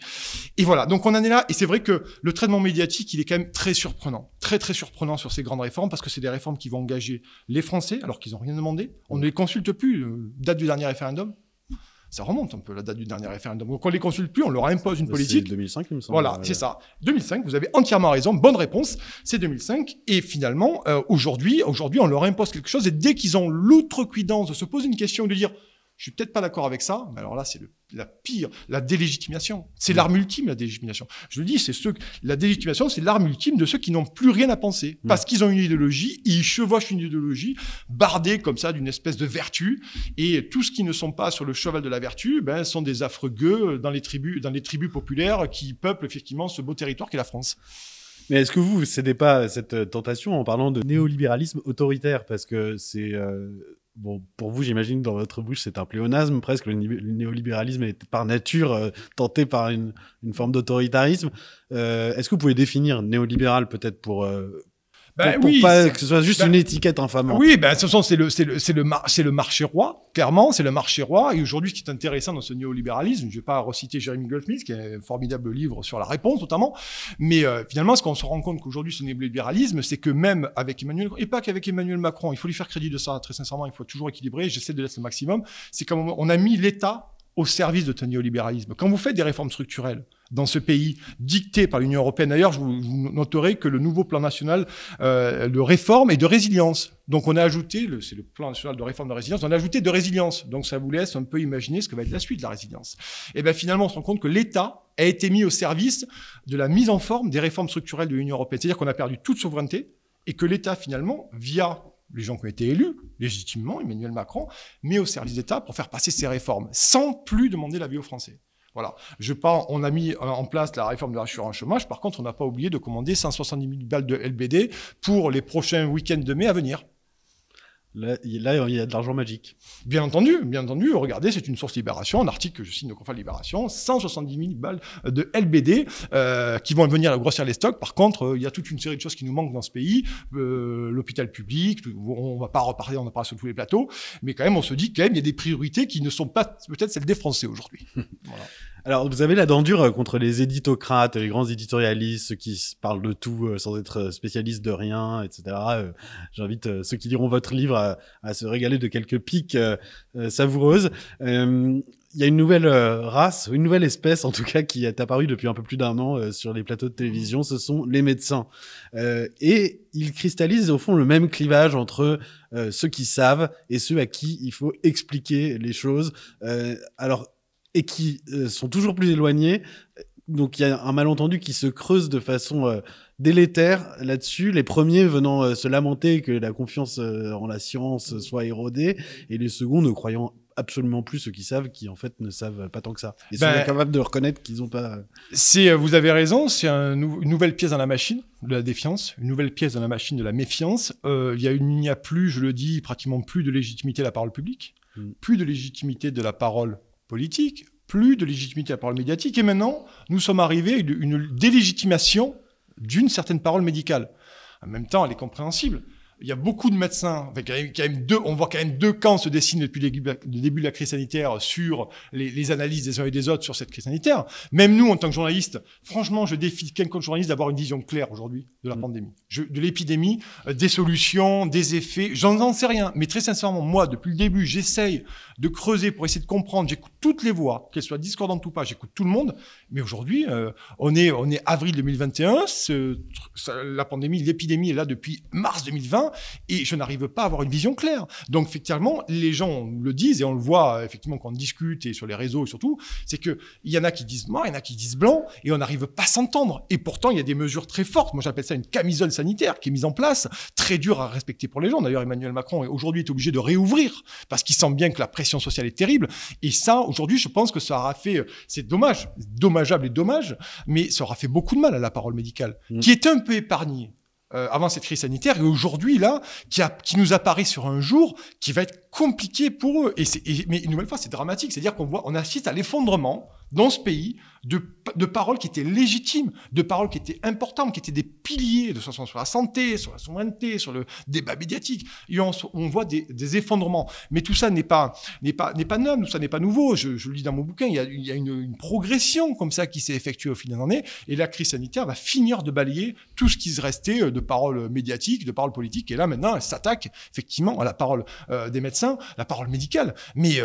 Et voilà, donc on en est là, et c'est vrai que le traitement médiatique, il est quand même très surprenant, très très surprenant sur ces grandes réformes, parce que c'est des réformes qui vont engager les Français, alors qu'ils n'ont rien demandé. On ne les consulte plus. Date du dernier référendum, ça remonte un peu, la date du dernier référendum. Donc on ne les consulte plus, on leur impose une politique. C'est 2005, il me semble. Voilà, c'est ça. 2005, vous avez entièrement raison, bonne réponse, c'est 2005. Et finalement, aujourd'hui, on leur impose quelque chose, et dès qu'ils ont l'outrecuidance de se poser une question, de dire je suis peut-être pas d'accord avec ça, mais alors là, c'est la pire, la délégitimation. C'est l'arme ultime, la délégitimation. Je le dis, la délégitimation, c'est l'arme ultime de ceux qui n'ont plus rien à penser. Parce qu'ils ont une idéologie, ils chevauchent une idéologie bardée comme ça d'une espèce de vertu. Et tous ce qui ne sont pas sur le cheval de la vertu, sont des affreux gueux dans les tribus populaires qui peuplent effectivement ce beau territoire qu'est la France. Mais est-ce que vous cédez pas à cette tentation en parlant de néolibéralisme autoritaire? Parce que c'est... Bon, pour vous, j'imagine, dans votre bouche, c'est un pléonasme presque. Le néolibéralisme est par nature tenté par une forme d'autoritarisme. Est-ce que vous pouvez définir néolibéral peut-être pour... pour pas que ce soit juste une étiquette infamante. Oui, de toute façon, c'est le marché roi, clairement, c'est le marché roi. Et aujourd'hui, ce qui est intéressant dans ce néolibéralisme, je ne vais pas reciter Jeremy Goldsmith, qui est un formidable livre sur la réponse, notamment, mais finalement, ce qu'on se rend compte qu'aujourd'hui, ce néolibéralisme, c'est que même avec Emmanuel, et pas qu'avec Emmanuel Macron, il faut lui faire crédit de ça, très sincèrement, il faut toujours équilibrer, j'essaie de l'être le maximum, c'est comme on a mis l'État au service de ce néolibéralisme. Quand vous faites des réformes structurelles dans ce pays, dictées par l'Union européenne, d'ailleurs, vous noterez que le nouveau plan national de réforme et de résilience, donc on a ajouté, c'est le plan national de réforme de résilience, on a ajouté de résilience, donc ça vous laisse un peu imaginer ce que va être la suite de la résilience. Et bien finalement, on se rend compte que l'État a été mis au service de la mise en forme des réformes structurelles de l'Union européenne, c'est-à-dire qu'on a perdu toute souveraineté et que l'État, finalement, via les gens qui ont été élus, légitimement, Emmanuel Macron, met au service d'État pour faire passer ces réformes, sans plus demander l'avis aux Français. Voilà. On a mis en place la réforme de l'assurance chômage. Par contre, on n'a pas oublié de commander 170 000 balles de LBD pour les prochains week-ends de mai à venir. Là, il y a de l'argent magique. Bien entendu. Regardez, c'est une source Libération, un article que je signe au Confat de Libération, 170 000 balles de LBD qui vont venir grossir les stocks. Par contre, il y a toute une série de choses qui nous manquent dans ce pays. L'hôpital public, on va pas reparler, on en parle sur tous les plateaux, mais quand même, on se dit quand même, il y a des priorités qui ne sont pas peut-être celles des Français aujourd'hui. Voilà. Alors, vous avez la dent dure contre les éditocrates, les grands éditorialistes, ceux qui parlent de tout sans être spécialistes de rien, etc. J'invite ceux qui liront votre livre à se régaler de quelques piques savoureuses. Il y a une nouvelle race, une nouvelle espèce en tout cas, qui est apparue depuis un peu plus d'un an sur les plateaux de télévision, ce sont les médecins. Et ils cristallisent au fond le même clivage entre ceux qui savent et ceux à qui il faut expliquer les choses. Et qui sont toujours plus éloignés. Donc il y a un malentendu qui se creuse de façon délétère là-dessus. Les premiers venant se lamenter que la confiance en la science soit érodée, et les seconds ne croyant absolument plus ceux qui savent, qui en fait ne savent pas tant que ça. Et sont incapables de reconnaître qu'ils n'ont pas... Vous avez raison, c'est une nouvelle pièce dans la machine de la défiance, une nouvelle pièce dans la machine de la méfiance. Il n'y a plus, je le dis, pratiquement plus de légitimité de la parole publique, plus de légitimité de la parole politique, plus de légitimité à la parole médiatique. Et maintenant, nous sommes arrivés à une délégitimation d'une certaine parole médicale. En même temps, elle est compréhensible. Il y a beaucoup de médecins, on voit quand même deux camps se dessinent depuis le début de la crise sanitaire sur les analyses des uns et des autres sur cette crise sanitaire. Même nous, en tant que journalistes, franchement, je défie quelqu'un journaliste d'avoir une vision claire aujourd'hui de la pandémie, de l'épidémie, des solutions, des effets. J'en sais rien. Mais très sincèrement, moi, depuis le début, j'essaye de creuser pour essayer de comprendre. J'écoute toutes les voix, qu'elles soient discordantes ou pas. J'écoute tout le monde. Mais aujourd'hui, on est avril 2021. La pandémie, l'épidémie est là depuis mars 2020. Et je n'arrive pas à avoir une vision claire. Donc, effectivement, les gens le disent, et on le voit, effectivement, quand on discute, et sur les réseaux, et surtout, c'est qu'il y en a qui disent noir, il y en a qui disent blanc, et on n'arrive pas à s'entendre. Et pourtant, il y a des mesures très fortes. Moi, j'appelle ça une camisole sanitaire qui est mise en place, très dure à respecter pour les gens. D'ailleurs, Emmanuel Macron, aujourd'hui, est obligé de réouvrir, parce qu'il sent bien que la pression sociale est terrible. Et ça, aujourd'hui, je pense que ça aura fait, c'est dommage, dommageable et dommage, mais ça aura fait beaucoup de mal à la parole médicale, qui est un peu épargnée avant cette crise sanitaire, et aujourd'hui, là, qui nous apparaît sur un jour qui va être compliqué pour eux. Mais une nouvelle fois, c'est dramatique. C'est-à-dire on assiste à l'effondrement dans ce pays de paroles qui étaient légitimes, de paroles qui étaient importantes, qui étaient des piliers de sur la santé, sur la souveraineté, sur le débat médiatique. Et on voit des effondrements. Mais tout ça n'est pas neuf, tout ça n'est pas nouveau. Je le lis dans mon bouquin, il y a une progression comme ça qui s'est effectuée au fil des années, et la crise sanitaire va finir de balayer tout ce qui se restait de paroles médiatiques, de paroles politiques. Et là, maintenant, elle s'attaque effectivement à la parole des médecins, la parole médicale. Mais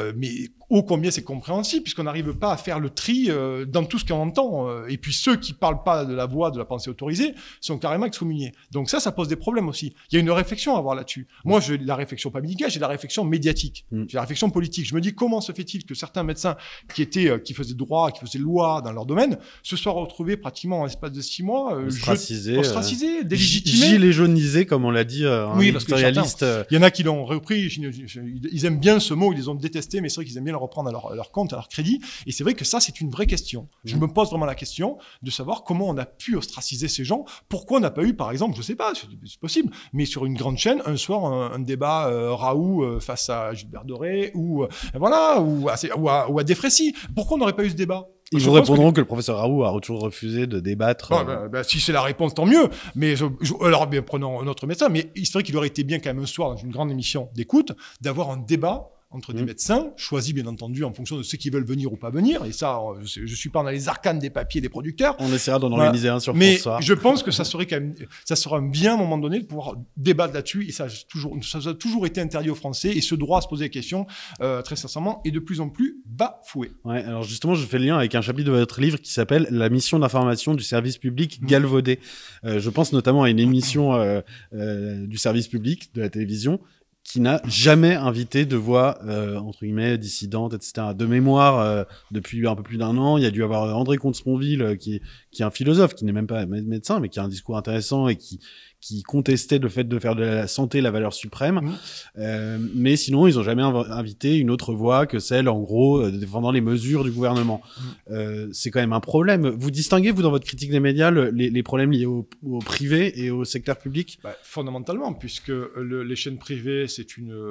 ô combien c'est compréhensible, puisqu'on n'arrive pas à faire le tri dans tout ce qu'on entend. Et puis ceux qui parlent pas de la voix de la pensée autorisée sont carrément excommuniés. Donc ça pose des problèmes aussi. Il y a une réflexion à avoir là-dessus. Moi, j'ai la réflexion pas médicale, j'ai la réflexion médiatique. J'ai la réflexion politique. Je me dis, comment se fait-il que certains médecins qui faisaient droit, qui faisaient loi dans leur domaine, se soient retrouvés pratiquement en l'espace de 6 mois ostracisés, délégitimés. Gilets jaunisés, comme on l'a dit, un éditorialiste. Il y en a qui l'ont repris, ils aiment bien ce mot, ils les ont détesté, mais c'est vrai qu'ils aiment bien le reprendre à leur compte, à leur crédit. Et c'est vrai que ça, c'est une vraie question. Je me pose vraiment la question de savoir comment on a pu ostraciser ces gens. Pourquoi on n'a pas eu, par exemple, je sais pas, c'est possible, mais sur une grande chaîne, un soir, un débat Raoult face à Gilbert Doré ou à Desfrécy. Pourquoi on n'aurait pas eu ce débat? Ils vous répondront que le professeur Raoult a toujours refusé de débattre. Si c'est la réponse, tant mieux. Mais alors, bien, prenons un autre médecin. Mais il serait qu'il aurait été bien quand même un soir, dans une grande émission d'écoute, d'avoir un débat entre des médecins, choisis bien entendu en fonction de ceux qui veulent venir ou pas venir. Et ça, je suis pas dans les arcanes des papiers des producteurs. On essaiera d'en organiser un sur Mais François. je pense que ça serait quand même, ça sera bien à un moment donné de pouvoir débattre là-dessus. Et ça a toujours été interdit aux Français. Et ce droit à se poser des questions, très sincèrement, est de plus en plus bafoué. Ouais, alors justement, je fais le lien avec un chapitre de votre livre qui s'appelle La mission d'information du service public galvaudé. Je pense notamment à une émission du service public de la télévision qui n'a jamais invité de voix, entre guillemets, dissidente, etc. De mémoire, depuis un peu plus d'1 an, il y a dû avoir André Comte-Sponville, qui est un philosophe, qui n'est même pas médecin, mais qui a un discours intéressant et qui contestait le fait de faire de la santé la valeur suprême. Mais sinon, ils ont jamais invité une autre voix que celle, en gros, défendant les mesures du gouvernement. C'est quand même un problème. Vous distinguez, vous, dans votre critique des médias, les problèmes liés au privé et au secteur public? Fondamentalement, puisque les chaînes privées,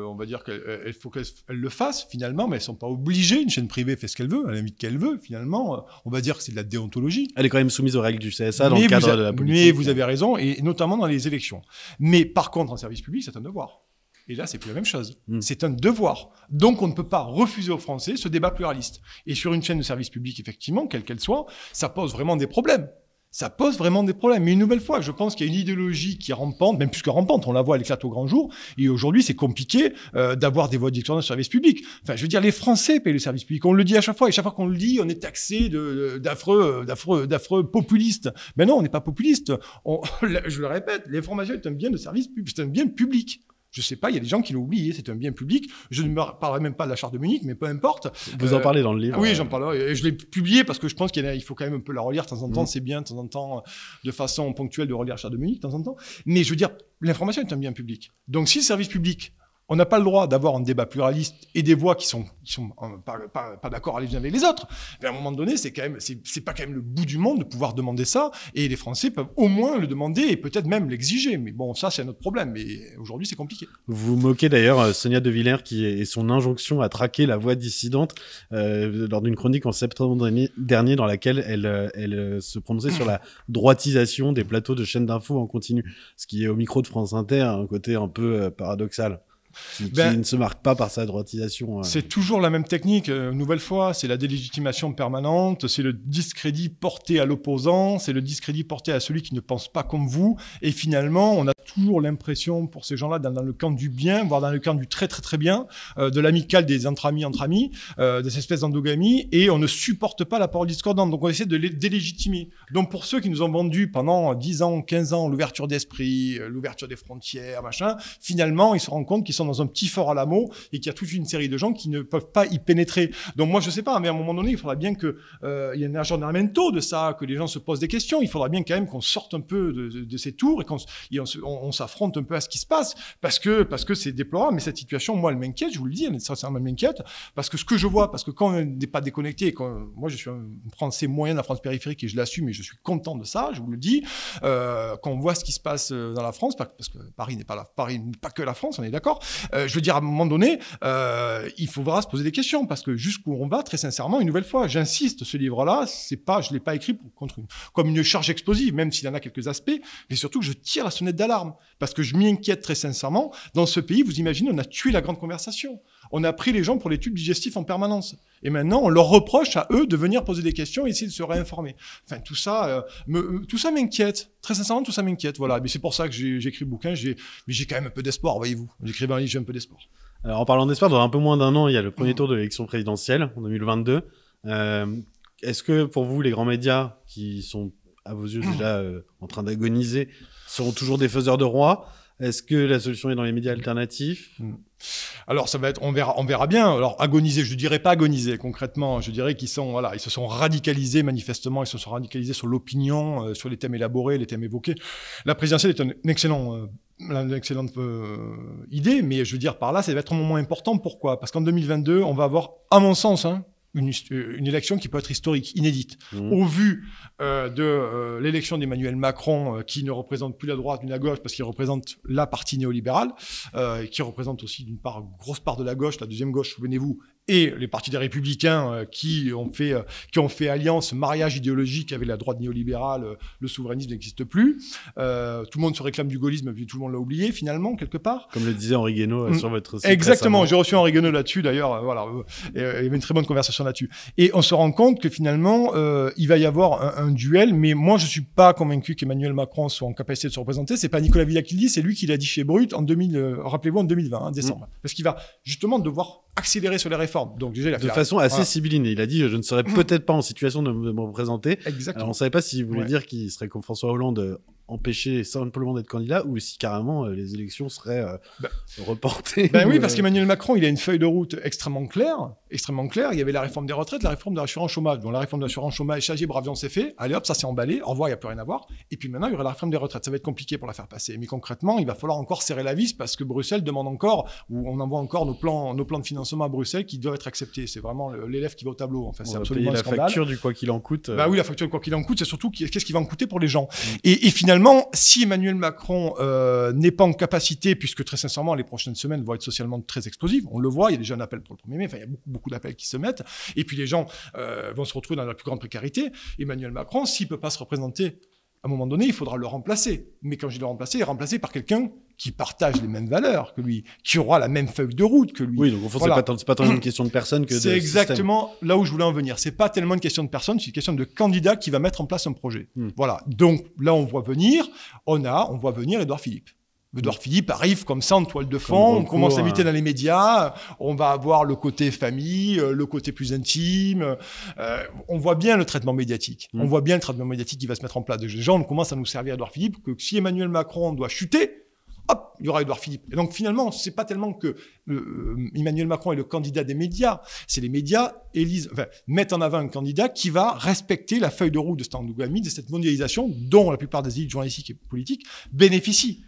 on va dire qu'il faut qu'elles le fassent, finalement, mais elles sont pas obligées. Une chaîne privée fait ce qu'elle veut, elle invite qu'elle veut, finalement. On va dire que c'est de la déontologie. Elle est quand même soumise aux règles du CSA dans le cadre de la politique. Mais vous avez raison, et notamment dans les élections. Mais par contre, en service public, c'est un devoir. Et là, c'est plus la même chose. C'est un devoir. Donc, on ne peut pas refuser aux Français ce débat pluraliste. Et sur une chaîne de service public, effectivement, quelle qu'elle soit, ça pose vraiment des problèmes. Ça pose vraiment des problèmes. Mais une nouvelle fois, je pense qu'il y a une idéologie qui est rampante, même plus que rampante, on la voit, elle éclate au grand jour. Et aujourd'hui, c'est compliqué d'avoir des voix d'électeurs dans le service public. Enfin, je veux dire, les Français payent le service public. On le dit à chaque fois. Et chaque fois qu'on le dit, on est taxé d'affreux populistes. Mais non, on n'est pas populiste. Je le répète, l'information est un bien de service public. C'est un bien public. Je sais pas, il y a des gens qui l'ont oublié, c'est un bien public. Je ne parlerai même pas de la charte de Munich, mais peu importe. Vous en parlez dans le livre. Oui, j'en parle. Et je l'ai publié parce que je pense qu'il faut quand même un peu la relire de temps en temps. C'est bien de temps en temps, de façon ponctuelle, de relire la charte de Munich de temps en temps. Mais je veux dire, l'information est un bien public. Donc si le service public, on n'a pas le droit d'avoir un débat pluraliste et des voix qui sont pas d'accord les unes avec les autres. Mais à un moment donné, c'est pas quand même le bout du monde de pouvoir demander ça. Et les Français peuvent au moins le demander et peut-être même l'exiger. Mais bon, ça, c'est un autre problème. Mais aujourd'hui, c'est compliqué. Vous moquez d'ailleurs Sonia De Villers et son injonction à traquer la voix dissidente lors d'une chronique en septembre dernier dans laquelle elle se prononçait sur la droitisation des plateaux de chaînes d'infos en continu. Ce qui est au micro de France Inter un côté un peu paradoxal. Qui ne se marque pas par sa droitisation. C'est toujours la même technique, nouvelle fois, c'est la délégitimation permanente, c'est le discrédit porté à l'opposant, c'est le discrédit porté à celui qui ne pense pas comme vous, et finalement, on a toujours l'impression, pour ces gens-là, dans le camp du bien, voire dans le camp du très très très bien, de l'amical des entre amis, des espèces d'endogamie, et on ne supporte pas la parole discordante, donc on essaie de les délégitimer. Donc pour ceux qui nous ont vendu pendant 10 ans, 15 ans, l'ouverture d'esprit, l'ouverture des frontières, machin, finalement, ils se rendent compte qu'ils sont dans un petit fort à l'amour et qu'il y a toute une série de gens qui ne peuvent pas y pénétrer. Donc moi, je sais pas, mais à un moment donné, il faudra bien que il y ait un aggiornamento de ça, que les gens se posent des questions. Il faudra bien quand même qu'on sorte un peu de ces tours et qu'on s'affronte un peu à ce qui se passe parce que c'est déplorable. Mais cette situation, moi, elle m'inquiète, je vous le dis, sincèrement, elle m'inquiète parce que ce que je vois, parce que quand on n'est pas déconnecté, moi, je suis un Français moyen de la France périphérique et je l'assume et je suis content de ça, je vous le dis, quand on voit ce qui se passe dans la France, parce que Paris n'est pas que la France, on est d'accord. Je veux dire, à un moment donné, il faudra se poser des questions parce que jusqu'où on va, très sincèrement, une nouvelle fois, j'insiste, ce livre-là, je l'ai pas écrit comme une charge explosive, même s'il en a quelques aspects, mais surtout que je tire la sonnette d'alarme parce que je m'y inquiète très sincèrement. Dans ce pays, vous imaginez, on a tué la grande conversation. On a pris les gens pour les tubes digestifs en permanence. Et maintenant, on leur reproche à eux de venir poser des questions et essayer de se réinformer. Enfin, tout ça m'inquiète. Très sincèrement, tout ça m'inquiète. Voilà. Mais c'est pour ça que j'ai écrit le bouquin. Mais j'ai quand même un peu d'espoir, voyez-vous. J'écrivais un livre, j'ai un peu d'espoir. Alors, en parlant d'espoir, dans un peu moins d'1 an, il y a le premier tour de l'élection présidentielle, en 2022. Est-ce que, pour vous, les grands médias, qui sont, à vos yeux, déjà en train d'agoniser, seront toujours des faiseurs de rois? Est-ce que la solution est dans les médias alternatifs? Alors ça va être, on verra bien. Alors agoniser, je dirais pas agoniser concrètement. Je dirais qu'ils ils se sont radicalisés manifestement. Ils se sont radicalisés sur l'opinion, sur les thèmes élaborés, les thèmes évoqués. La présidentielle est une excellente idée, mais je veux dire par là, ça va être un moment important. Pourquoi? Parce qu'en 2022, on va avoir, à mon sens, une élection qui peut être historique, inédite. Au vu de l'élection d'Emmanuel Macron, qui ne représente plus la droite ni la gauche, parce qu'il représente la partie néolibérale, qui représente aussi d'une part, grosse part de la gauche, la deuxième gauche, souvenez-vous, et les partis des Républicains qui ont fait alliance, mariage idéologique avec la droite néolibérale, le souverainisme n'existe plus. Tout le monde se réclame du gaullisme, puis tout le monde l'a oublié finalement, quelque part. Comme le disait Henri Guénaud sur votre site. Exactement, j'ai reçu Henri Guénaud là-dessus d'ailleurs, voilà, il y avait une très bonne conversation là-dessus. Et on se rend compte que finalement, il va y avoir un duel, mais moi je suis pas convaincu qu'Emmanuel Macron soit en capacité de se représenter. C'est pas Nicolas Villa qui le dit, c'est lui qui l'a dit chez Brut en 2000, rappelez-vous, en 2020, décembre. Parce qu'il va justement devoir accélérer sur les réformes. Donc déjà, de façon assez sibylline. Il a dit, je ne serais peut-être pas en situation de me représenter. Exactement. Alors, on savait pas s'il voulait dire qu'il serait comme François Hollande, empêché simplement d'être candidat, ou si carrément les élections seraient reportées. Oui, parce qu'Emmanuel Macron, il a une feuille de route extrêmement claire. Il y avait la réforme des retraites, la réforme de l'assurance chômage. Donc la réforme de l'assurance chômage, chargé, bravo, on s'est fait. Allez hop, ça s'est emballé. Au revoir, il n'y a plus rien à voir. Et puis maintenant, il y aura la réforme des retraites. Ça va être compliqué pour la faire passer. Mais concrètement, il va falloir encore serrer la vis parce que Bruxelles demande encore, ou on envoie encore nos plans de financement à Bruxelles qui doivent être acceptés. C'est vraiment l'élève qui va au tableau. Enfin, c'est absolument la scandale. facture du quoi qu'il en coûte. Oui, la facture du quoi qu'il en coûte, c'est surtout qu'est-ce qui va en coûter pour les gens. Et finalement, si Emmanuel Macron n'est pas en capacité, puisque très sincèrement, les prochaines semaines vont être socialement très explosives, on le voit, il y a déjà un appel pour le 1er mai, enfin, il y a beaucoup d'appels qui se mettent, et puis les gens vont se retrouver dans la plus grande précarité. Emmanuel Macron, s'il peut pas se représenter, à un moment donné, il faudra le remplacer. Mais quand je dis le remplacer, il est remplacé par quelqu'un qui partage les mêmes valeurs que lui, qui aura la même feuille de route que lui. Oui, donc au fond, voilà. c'est pas tant une question de personne que de C'est exactement là où je voulais en venir. C'est pas tellement une question de personne, c'est une question de candidat qui va mettre en place un projet. Voilà. Donc là, on voit venir Édouard Philippe. Édouard Philippe arrive comme ça en toile de fond, on commence à inviter dans les médias, on va avoir le côté famille, le côté plus intime, on voit bien le traitement médiatique. On voit bien le traitement médiatique qui va se mettre en place. Les gens, on commence à nous servir Édouard Philippe, que si Emmanuel Macron doit chuter, hop, il y aura Édouard Philippe. Et donc finalement, c'est pas tellement que Emmanuel Macron est le candidat des médias, c'est les médias mettent en avant un candidat qui va respecter la feuille de route de cette endogamie, de cette mondialisation dont la plupart des élites journalistiques et politiques bénéficient.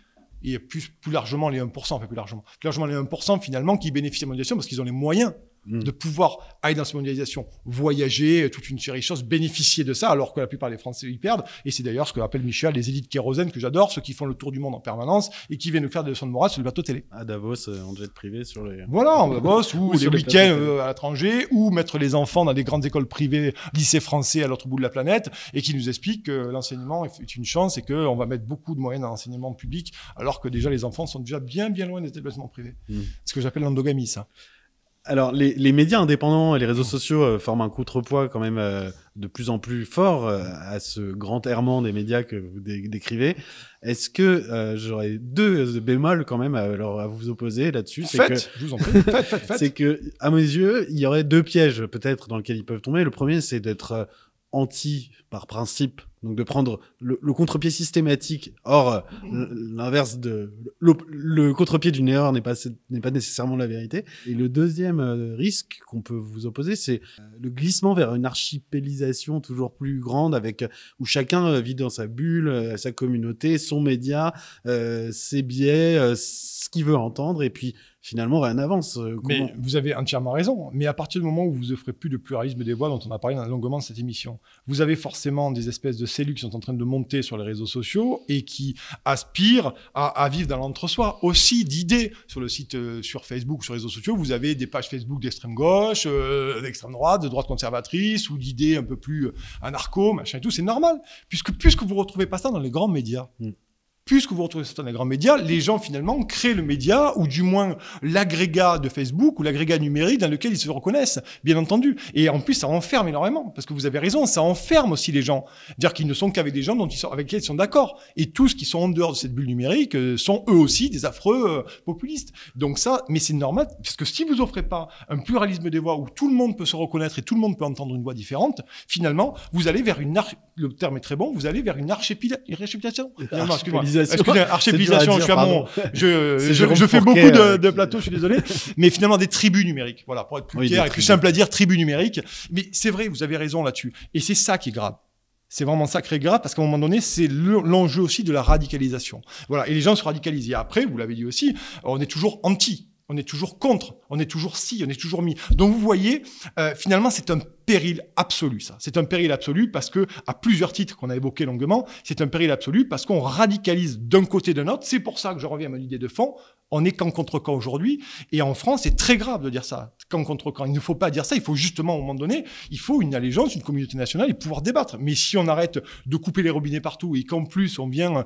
Et plus largement les 1%, enfin plus largement les 1% finalement qui bénéficient de la mondialisation parce qu'ils ont les moyens de pouvoir aller dans cette mondialisation, voyager, toute une série de choses, bénéficier de ça, alors que la plupart des Français y perdent. Et c'est d'ailleurs ce que appelle Michel les élites kérosène, que j'adore, ceux qui font le tour du monde en permanence et qui viennent nous faire des leçons de morale sur le plateau télé. À Davos, en jet privé sur les... Voilà, en Davos, ou les week-ends à l'étranger, ou mettre les enfants dans des grandes écoles privées, lycées français à l'autre bout de la planète, et qui nous expliquent que l'enseignement est une chance et qu'on va mettre beaucoup de moyens dans l'enseignement public, alors que déjà les enfants sont déjà bien loin des établissements privés. Ce que j'appelle l'endogamie, ça. Alors, les médias indépendants et les réseaux sociaux forment un contrepoids quand même de plus en plus fort à ce grand errement des médias que vous décrivez. Est-ce que j'aurais deux bémols quand même à vous opposer là-dessus? Je vous en prie. Faites. C'est que, à mes yeux, il y aurait deux pièges peut-être dans lesquels ils peuvent tomber. Le premier, c'est d'être anti par principe, donc de prendre le contre-pied systématique. Or, l'inverse le contre-pied d'une erreur n'est pas nécessairement la vérité. Et le deuxième risque qu'on peut vous opposer, c'est le glissement vers une archipélisation toujours plus grande, où chacun vit dans sa bulle, sa communauté, son média, ses biais, ce qu'il veut entendre, et puis finalement rien n'avance. Mais vous avez entièrement raison. Mais à partir du moment où vous offrez plus de pluralisme des voix dont on a parlé longuement de cette émission, vous avez forcément des espèces de cellules qui sont en train de monter sur les réseaux sociaux et qui aspirent à vivre dans l'entre-soi. Aussi d'idées sur le site, sur Facebook, sur les réseaux sociaux, vous avez des pages Facebook d'extrême gauche, d'extrême droite, de droite conservatrice, ou d'idées un peu plus anarcho, machin et tout. C'est normal, puisque vous retrouvez pas ça dans les grands médias. Puisque vous retrouvez ça dans les grands médias, les gens finalement créent le média, ou du moins l'agrégat de Facebook, ou l'agrégat numérique dans lequel ils se reconnaissent, bien entendu. Et en plus, ça enferme énormément, parce que vous avez raison, ça enferme aussi les gens. C'est-à-dire qu'ils ne sont qu'avec des gens avec lesquels ils sont d'accord. Et tous qui sont en dehors de cette bulle numérique sont eux aussi des affreux populistes. Donc ça, mais c'est normal, parce que si vous offrez pas un pluralisme des voix où tout le monde peut se reconnaître et tout le monde peut entendre une voix différente, finalement, vous allez vers le terme est très bon, vous allez vers une archipélisation. Excusez-moi, archipélisation, je fais beaucoup de plateaux, je suis désolé. Mais finalement, des tribus numériques. Voilà, pour être plus clair et plus simple à dire, tribus numériques. Mais c'est vrai, vous avez raison là-dessus. Et c'est ça qui est grave. C'est vraiment ça qui est grave, parce qu'à un moment donné, c'est l'enjeu aussi de la radicalisation. Voilà. Et les gens se radicalisent. Et après, vous l'avez dit aussi, on est toujours anti. On est toujours contre, on est toujours si, on est toujours mis. Donc vous voyez, finalement, c'est un péril absolu, ça. C'est un péril absolu parce que, à plusieurs titres qu'on a évoqués longuement, c'est un péril absolu parce qu'on radicalise d'un côté et d'un autre. C'est pour ça que je reviens à mon idée de fond. On est camp contre camp aujourd'hui. Et en France, c'est très grave de dire ça, camp contre camp. Il ne faut pas dire ça. Il faut justement, à un moment donné, il faut une allégeance, une communauté nationale et pouvoir débattre. Mais si on arrête de couper les robinets partout et qu'en plus, on vient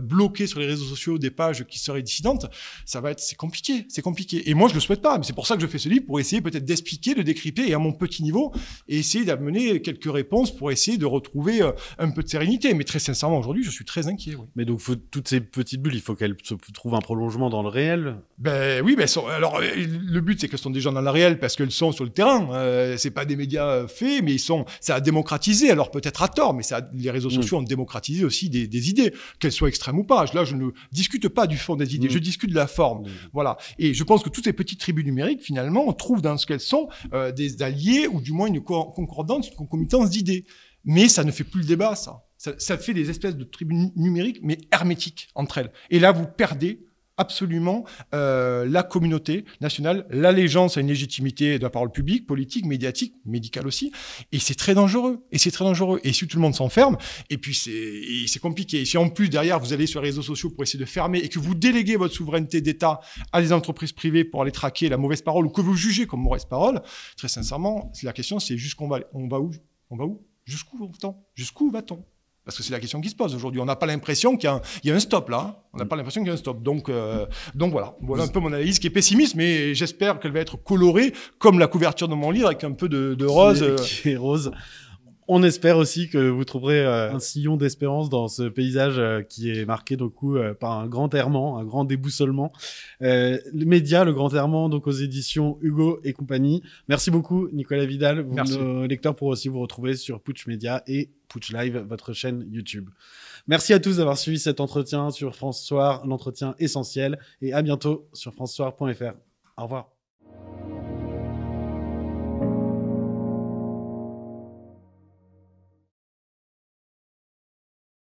bloquer sur les réseaux sociaux des pages qui seraient dissidentes, c'est compliqué. C'est compliqué. Et moi, je le souhaite pas. Mais c'est pour ça que je fais ce livre, pour essayer peut-être d'expliquer, de décrypter et à mon petit niveau, et essayer d'amener quelques réponses pour essayer de retrouver un peu de sérénité. Mais très sincèrement, aujourd'hui, je suis très inquiet. Oui. Mais donc, toutes ces petites bulles, il faut qu'elles se trouvent un prolongement dans le réel. Ben oui, alors le but c'est qu'elles sont déjà dans la réelle parce qu'elles sont sur le terrain. C'est pas des médias faits, mais ça a démocratisé. Alors peut-être à tort, mais les réseaux sociaux ont démocratisé aussi des idées, qu'elles soient extrêmes ou pas. Là, je ne discute pas du fond des idées, je discute de la forme. Voilà. Et je pense que toutes ces petites tribus numériques, finalement, on trouve dans ce qu'elles sont des alliés ou du moins une concordance, une concomitance d'idées. Mais ça ne fait plus le débat, ça. Ça fait des espèces de tribus numériques, mais hermétiques entre elles. Et là, vous perdez absolument la communauté nationale, l'allégeance à une légitimité de la parole publique, politique, médiatique, médicale aussi. Et c'est très dangereux. Et c'est très dangereux. Et si tout le monde s'enferme, et puis c'est compliqué. Et si en plus, derrière, vous allez sur les réseaux sociaux pour essayer de fermer et que vous déléguez votre souveraineté d'État à des entreprises privées pour aller traquer la mauvaise parole ou que vous jugez comme mauvaise parole, très sincèrement, la question, c'est jusqu'où on va où Jusqu'où va-t-on? Parce que c'est la question qui se pose aujourd'hui. On n'a pas l'impression qu'il y a un stop là. On n'a pas l'impression qu'il y a un stop. Donc voilà un peu mon analyse qui est pessimiste, mais j'espère qu'elle va être colorée comme la couverture de mon livre avec un peu de rose. Qui est rose. On espère aussi que vous trouverez un sillon d'espérance dans ce paysage qui est marqué du coup par un grand errement, un grand déboussolement. Le média, le grand errement, donc aux éditions Hugo et compagnie. Merci beaucoup Nicolas Vidal. Nos lecteurs pourront aussi vous retrouver sur Putsch Média et Putsch Live, votre chaîne YouTube. Merci à tous d'avoir suivi cet entretien sur France Soir, l'entretien essentiel, et à bientôt sur francesoir.fr. Au revoir.